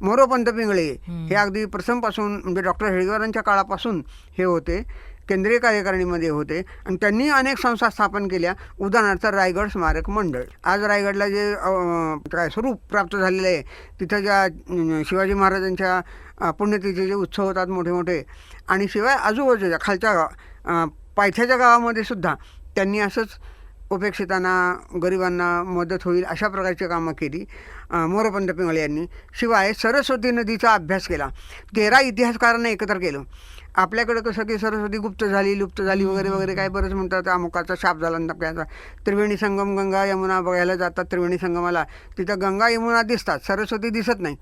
मोरोपंत पिंगळे हे अगदी प्रथमपासून म्हणजे डॉक्टर हेडगेवारांच्या काळापासून हे होते, केंद्रीय कार्यकारिणीमध्ये होते आणि त्यांनी अनेक संस्था स्थापन केल्या. उदाहरणार्थ रायगड स्मारक मंडळ. आज रायगडला जे काय स्वरूप प्राप्त झालेलं आहे, तिथं ज्या शिवाजी महाराजांच्या पुण्यतिथीचे जे उत्सव होतात मोठे मोठे, आणि शिवाय आजूबाजूच्या खालच्या पायथ्याच्या गावामध्ये सुद्धा त्यांनी असंच उपेक्षितांना गरिबांना मदत होईल अशा प्रकारची कामं केली मोरोपंत पिंगळे यांनी. शिवाय सरस्वती नदीचा अभ्यास केला. 13 इतिहासकारांना एकत्र केलं. आपल्याकडं कसं की सरस्वती गुप्त झाली, लुप्त झाली वगैरे वगैरे काय बरंच म्हणतात, अमुकाचा शाप झाला आणि टप्प्याचा. त्रिवेणी संगम, गंगा यमुना बघायला जातात त्रिवेणी संगमाला, तिथं गंगा यमुना दिसतात, सरस्वती दिसत नाही.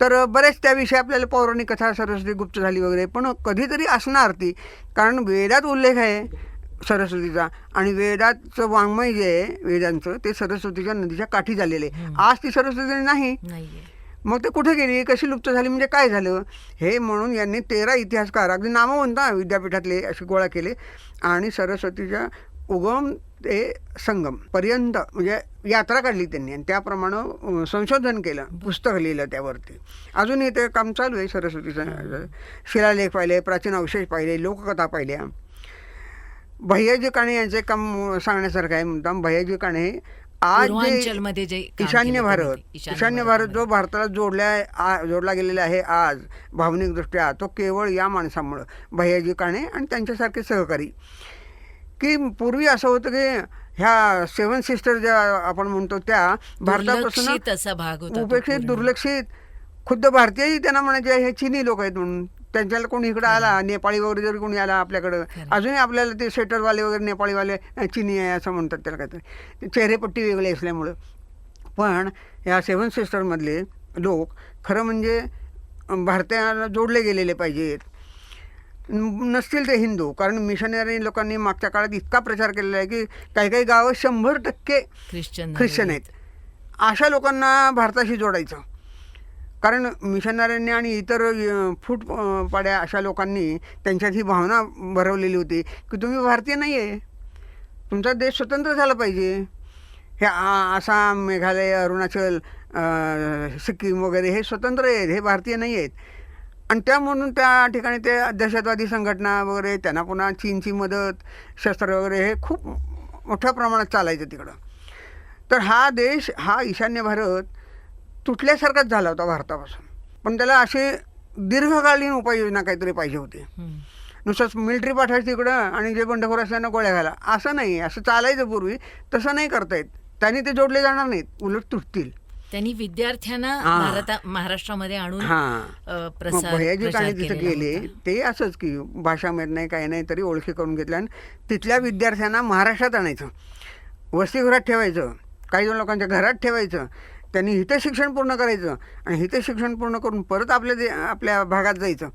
तर बरेच त्याविषयी आपल्याला पौराणिक कथा सरस्वती गुप्त झाली वगैरे, पण कधीतरी असणार ती, कारण वेदात उल्लेख आहे सरस्वतीचा आणि वेदाचं वाङ्मय जे आहे वेदांचं ते सरस्वतीच्या नदीच्या काठी झालेलं आहे. आज ती सरस्वती नाही, मग ते कुठे गेली, कशी लुप्त झाली, म्हणजे काय झालं हे म्हणून यांनी 13 इतिहासकार अगदी नामवंत विद्यापीठातले असे गोळा केले आणि सरस्वतीच्या उगम ते संगम पर्यंत म्हणजे यात्रा काढली त्यांनी आणि त्याप्रमाणे संशोधन केलं, पुस्तक लिहिलं त्यावरती. अजूनही ते काम चालू आहे. सरस्वतीचं शिलालेख पाहिले, प्राचीन अवशेष पाहिले, लोककथा पाहिल्या. भैयाजी काणे यांचे काम सांगण्यासारखं आहे. म्हणता भैयाजी काणे आज जे ईशान्य भारत जो भारताला जोडला गेलेला आहे आज भावनिकदृष्ट्या, तो केवळ या माणसामुळं, भैयाजी काणे आणि त्यांच्यासारखे सहकारी. की पूर्वी असं होतं की ह्या 7 सिस्टर ज्या आपण म्हणतो त्या भारतापासून उपेक्षित, दुर्लक्षित, खुद्द भारतीयही त्यांना म्हणायचे हे चीनी लोक आहेत म्हणून. त्यांच्याला कोणी इकडं आला, नेपाळी वगैरे जरी कोणी आला आपल्याकडं, अजूनही आपल्याला ते स्वेटरवाले वगैरे नेपाळीवाले चीनी आहे असं म्हणतात त्याला काहीतरी, चेहरेपट्टी वेगळी असल्यामुळं. पण ह्या 7 सिस्टरमधले लोक खरं म्हणजे भारतीयाला जोडले गेलेले पाहिजेत. नसतील ते हिंदू, कारण मिशनरी लोकांनी मागच्या काळात इतका प्रचार केलेला आहे की काही काही गावं 100% ख्रिश्चन आहेत. अशा लोकांना भारताशी जोडायचं, कारण मिशनऱ्यांनी आणि इतर फूटपाड्या अशा लोकांनी त्यांच्यात ही भावना भरवलेली होती की तुम्ही भारतीय नाही आहे, तुमचा देश स्वतंत्र झाला पाहिजे. हे आसाम, मेघालय, अरुणाचल, सिक्कीम वगैरे हे स्वतंत्र आहेत, हे भारतीय नाही आहेत. आणि त्या म्हणून त्या ठिकाणी ते दहशतवादी संघटना वगैरे, त्यांना पुन्हा चीनची मदत, शस्त्र वगैरे हे खूप मोठ्या प्रमाणात चालायचं तिकडं. तर हा देश, हा ईशान्य भारत तुटल्यासारखाच झाला होता भारतापासून. पण त्याला असे दीर्घकालीन उपाययोजना काहीतरी पाहिजे होती. नुसतंच मिलिटरी पाठवायचं तिकडं आणि जे बंडखोर असल्यानं गोळ्या घाला असं नाही. असं चालायचं पूर्वी, तसं नाही करता येत. त्यांनी ते जोडले जाणार नाहीत, उलट तुटतील. त्यांनी विद्यार्थ्यांना महाराष्ट्रामध्ये आणून भैयाजी काणे तिथे गेले ते असंच की भाषा माहीत नाही काही नाही तरी ओळखी करून घेतल्या आणि तिथल्या विद्यार्थ्यांना महाराष्ट्रात आणायचं, वसतिगृहात ठेवायचं, काही जण लोकांच्या घरात ठेवायचं. त्यांनी हितशिक्षण पूर्ण करायचं आणि हितशिक्षण पूर्ण करून परत आपल्या भागात जायचं.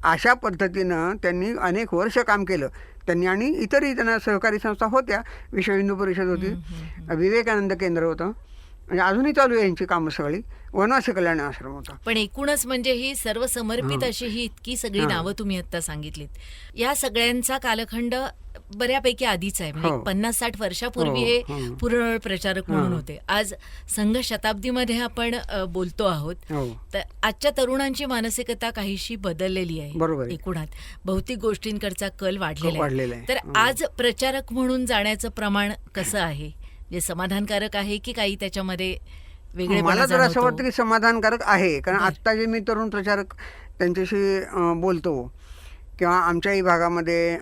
अशा पद्धतीनं त्यांनी अनेक वर्ष काम केलं त्यांनी. आणि इतरही त्यांना सहकारी संस्था होत्या, विश्व हिंदू परिषद होती, विवेकानंद केंद्र होतं, म्हणजे अजूनही चालू आहे यांची कामं सगळी. वनवासी कल्याण आश्रम होता. पण एकूणच म्हणजे ही सर्व समर्पित अशी ही इतकी सगळी नावं तुम्ही आता सांगितलीत, या सगळ्यांचा कालखंड बऱ्यापैकी आधीच आहे. म्हणजे 50-60 वर्षापूर्वी हे पूर्ण प्रचारक म्हणून होते. आज संघ शताब्दीमध्ये आपण बोलतो आहोत, तर आजच्या तरुणांची मानसिकता काहीशी बदललेली आहे. एकूणात भौतिक गोष्टींकडचा कल वाढलेला आहे. तर आज प्रचारक म्हणून जाण्याचं प्रमाण कसं आहे? जे समाधानकारक आहे की काही त्याच्यामध्ये वेगळे? मला तर असं वाटतं की समाधानकारक आहे, कारण आत्ता जे मी तरुण प्रचारक त्यांच्याशी बोलतो किंवा आमच्याही भागामध्ये,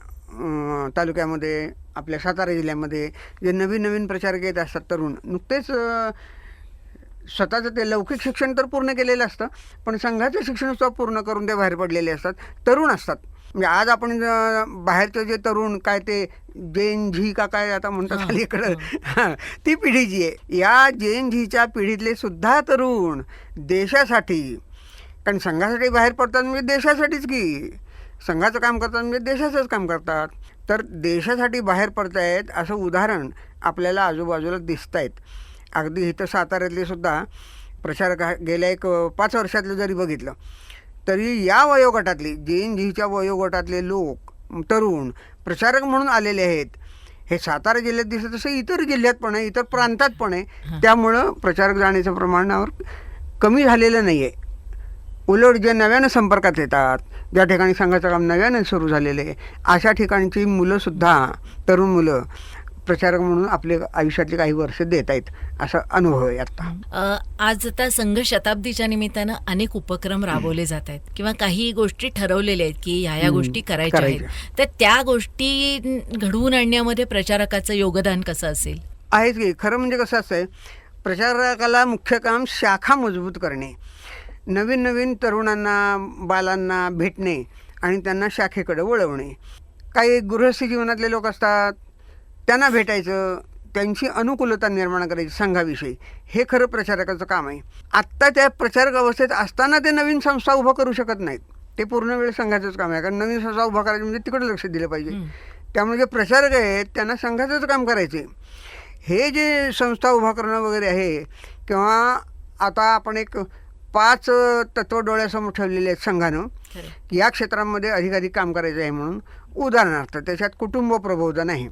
तालुक्यामध्ये, आपल्या सातारा जिल्ह्यामध्ये जे नवीन नवीन प्रचारक येत असतात तरुण, नुकतेच स्वतःचं ते लौकिक शिक्षण तर पूर्ण केलेलं असतं, पण संघाचं शिक्षणसुद्धा पूर्ण करून ते बाहेर पडलेले असतात, तरुण असतात. म्हणजे आज आपण बाहेरचं जे तरुण काय ते जेन झी का काय आता म्हणतात अलीकडं, ती पिढी जी आहे, या जेन झीच्या पिढीतले सुद्धा तरुण देशासाठी, कारण संघासाठी बाहेर पडतात म्हणजे देशासाठीच की, संघाचं काम करतात म्हणजे देशाचंच काम करतात. तर देशासाठी बाहेर पडतायत असं उदाहरण आपल्याला आजूबाजूला दिसत आहेत. अगदी इथं साताऱ्यातले सुद्धा प्रचारक गेल्या एक 5 वर्षातलं जरी बघितलं तरी या वयोगटातले JNGच्या वयोगटातले लोक तरुण प्रचारक म्हणून आलेले आहेत. हे सातारा जिल्ह्यात दिसत तसं इतर जिल्ह्यात पण आहे, इतर प्रांतात पण आहे. त्यामुळं प्रचारक जाण्याचं प्रमाणावर कमी झालेलं नाही आहे. उलट जे नव्यानं संपर्कात येतात, ज्या ठिकाणी संघाचं काम नव्यानं सुरू झालेलं आहे, अशा ठिकाणची मुलंसुद्धा, तरुण मुलं प्रचारक म्हणून आपले आयुष्यातली काही वर्ष देत आहेत, असा अनुभव आहे आता. आज आता संघ शताब्दीच्या निमित्तानं अनेक उपक्रम राबवले जात आहेत किंवा काही गोष्टी ठरवलेल्या आहेत की ह्या गोष्टी करायच्या आहेत. तर त्या गोष्टी घडवून आणण्यामध्ये प्रचारकाचं योगदान कसं असेल? आहेच की. खरं म्हणजे कसं असतं, प्रचारकाला मुख्य काम शाखा मजबूत करणे, नवीन नवीन तरुणांना, बालांना भेटणे आणि त्यांना शाखेकडे वळवणे. काही गृहस्थ जीवनातले लोक असतात, त्यांना भेटायचं, त्यांची अनुकूलता निर्माण करायची संघाविषयी. हे खरं प्रचारकाचं काम आहे. आत्ता त्या प्रचारक अवस्थेत असताना ते नवीन संस्था उभा करू शकत नाहीत. ते पूर्ण वेळ संघाचंच काम आहे, कारण नवीन संस्था उभा करायची म्हणजे तिकडे लक्ष दिलं पाहिजे. त्यामुळे जे प्रचारक आहेत त्यांना संघाचंच काम करायचे. हे जे संस्था उभा करणं वगैरे आहे, किंवा आता आपण एक 5 तत्त्व डोळ्यासमोर ठेवलेले आहेत संघानं, या क्षेत्रामध्ये अधिकाधिक काम करायचं आहे म्हणून. उदाहरणार्थ त्याच्यात कुटुंब प्रबोधन आहे.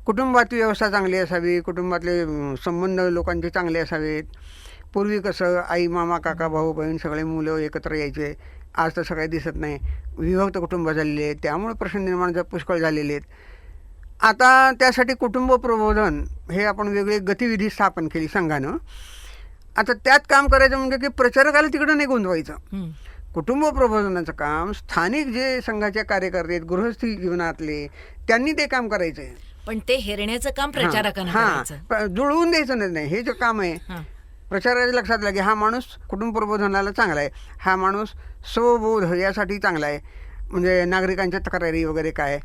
कुटुंबात व्यवस्था चांगली असावी, कुटुंबातले संबंध लोकांचे चांगले असावेत. पूर्वी कसं आई, मामा, काका, भाऊ, बहीण सगळे मुलं एकत्र यायचे. आज तसं काही दिसत नाही. विभक्त कुटुंब झालेले आहेत, त्यामुळे प्रश्न निर्माण पुष्कळ झालेले आहेत. आता त्यासाठी कुटुंब प्रबोधन हे आपण वेगळी गतिविधी स्थापन केली संघानं. आता त्यात काम करायचं म्हणजे की प्रचारकाला तिकडं नाही गुंतवायचं. कुटुंब प्रबोधनाचं काम स्थानिक जे संघाचे कार्यकर्ते आहेत, गृहस्थी जीवनातले, त्यांनी ते काम करायचं आहे. पण ते हेरण्याचं काम प्रचारकांना करायचं, जुळवून द्यायचं नाही. हे जे काम आहे प्रचाराच्या लक्षात आलं की हा माणूस कुटुंब प्रबोधनाला चांगला आहे, हा माणूस स्वबोध यासाठी चांगला आहे, म्हणजे नागरिकांच्या तक्रारी वगैरे काय,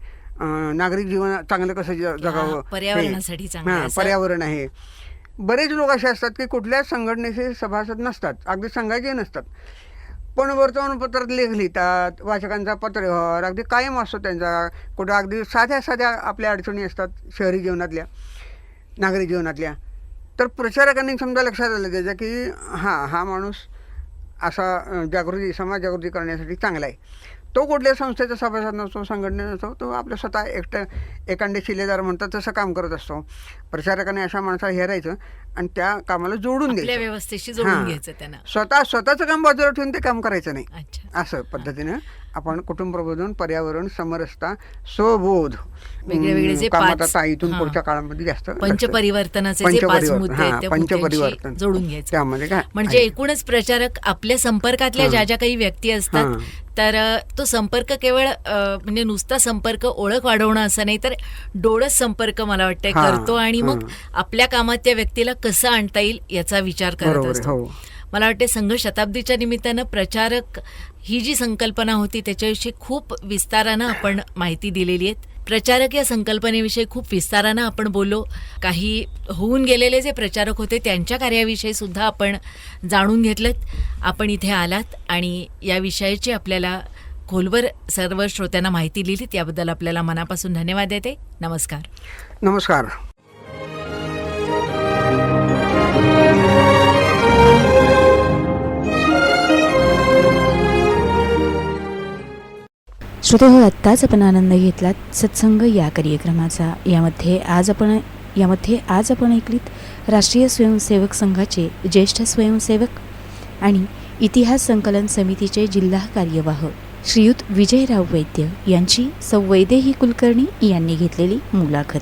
नागरिक जीवन चांगलं कसं जगावं, पर्यावरणासाठी चांगलं पर्यावरण आहे. बरेच लोक असे असतात की कुठल्याच संघटनेचे सभासद नसतात, अगदी संघाचे नसतात, पण वर्तमानपत्रात लेख लिहितात, वाचकांचा पत्रव्यवहार अगदी कायम असतो त्यांचा. कुठं अगदी साध्या साध्या आपल्या अडचणी असतात शहरी जीवनातल्या, नागरी जीवनातल्या. तर प्रचारकांनी समजा लक्षात आलं त्याच्या की हा माणूस असा समाज जागृती करण्यासाठी चांगला आहे. तो कुठल्या संस्थेचा सभासद नसतो, संघटने नसतो, तो आपलं स्वतः एकांडे शिलेदार म्हणतात तसं काम करत असतो. प्रचारकाने अशा माणसाला हेरायचं आणि त्या कामाला जोडून द्यायचं, व्यवस्थेशी जोडून घ्यायचं. त्यांना स्वतःचं काम बाजूला ठेवून ते काम करायचं नाही. असं पद्धतीनं आपण कुटुंब प्रबोधन, पर्यावरण, समरसता, स्वबोध, कामात इथून पुढच्या काळामध्ये जास्त पंचपरिवर्तनाचे जे 5 मुद्दे आहेत पंचपरिवर्तन जोडून घ्यायचं. त्यामध्ये काय म्हणजे एकूणच प्रचारक आपल्या संपर्कातल्या ज्या काही व्यक्ती असतात, तर तो संपर्क केवळ म्हणजे नुसता संपर्क, ओळख वाढवणं असं नाही, तर डोळस संपर्क मला वाटतंय करतो आणि मग आपल्या कामात त्या व्यक्तीला कसं आणता येईल याचा विचार करत असतो. मला वाटते संघ शताब्दीच्या निमित्तानं प्रचारक ही जी संकल्पना होती त्याच्याविषयी खूप विस्तारानं आपण माहिती दिलेली आहे. प्रचारक या संकल्पनेविषयी खूप विस्तारानं आपण बोललो. काही होऊन गेलेले जे प्रचारक होते त्यांच्या कार्याविषयी सुद्धा आपण जाणून घेतलं. आपण इथे आलात आणि या विषयाची आपल्याला खोलवर सर्व श्रोत्यांना माहिती दिली, त्याबद्दल आपल्याला मनापासून धन्यवाद देते. नमस्कार. नमस्कार. श्रोतेहो, आत्ताच आपण आनंद घेतलात सत्संग या कार्यक्रमाचा. यामध्ये आज आपण ऐकलीत राष्ट्रीय स्वयंसेवक संघाचे ज्येष्ठ स्वयंसेवक आणि इतिहास संकलन समितीचे जिल्हा कार्यवाह श्रीयुत विजयराव वैद्य यांची सौ वैदेही कुलकर्णी यांनी घेतलेली मुलाखत.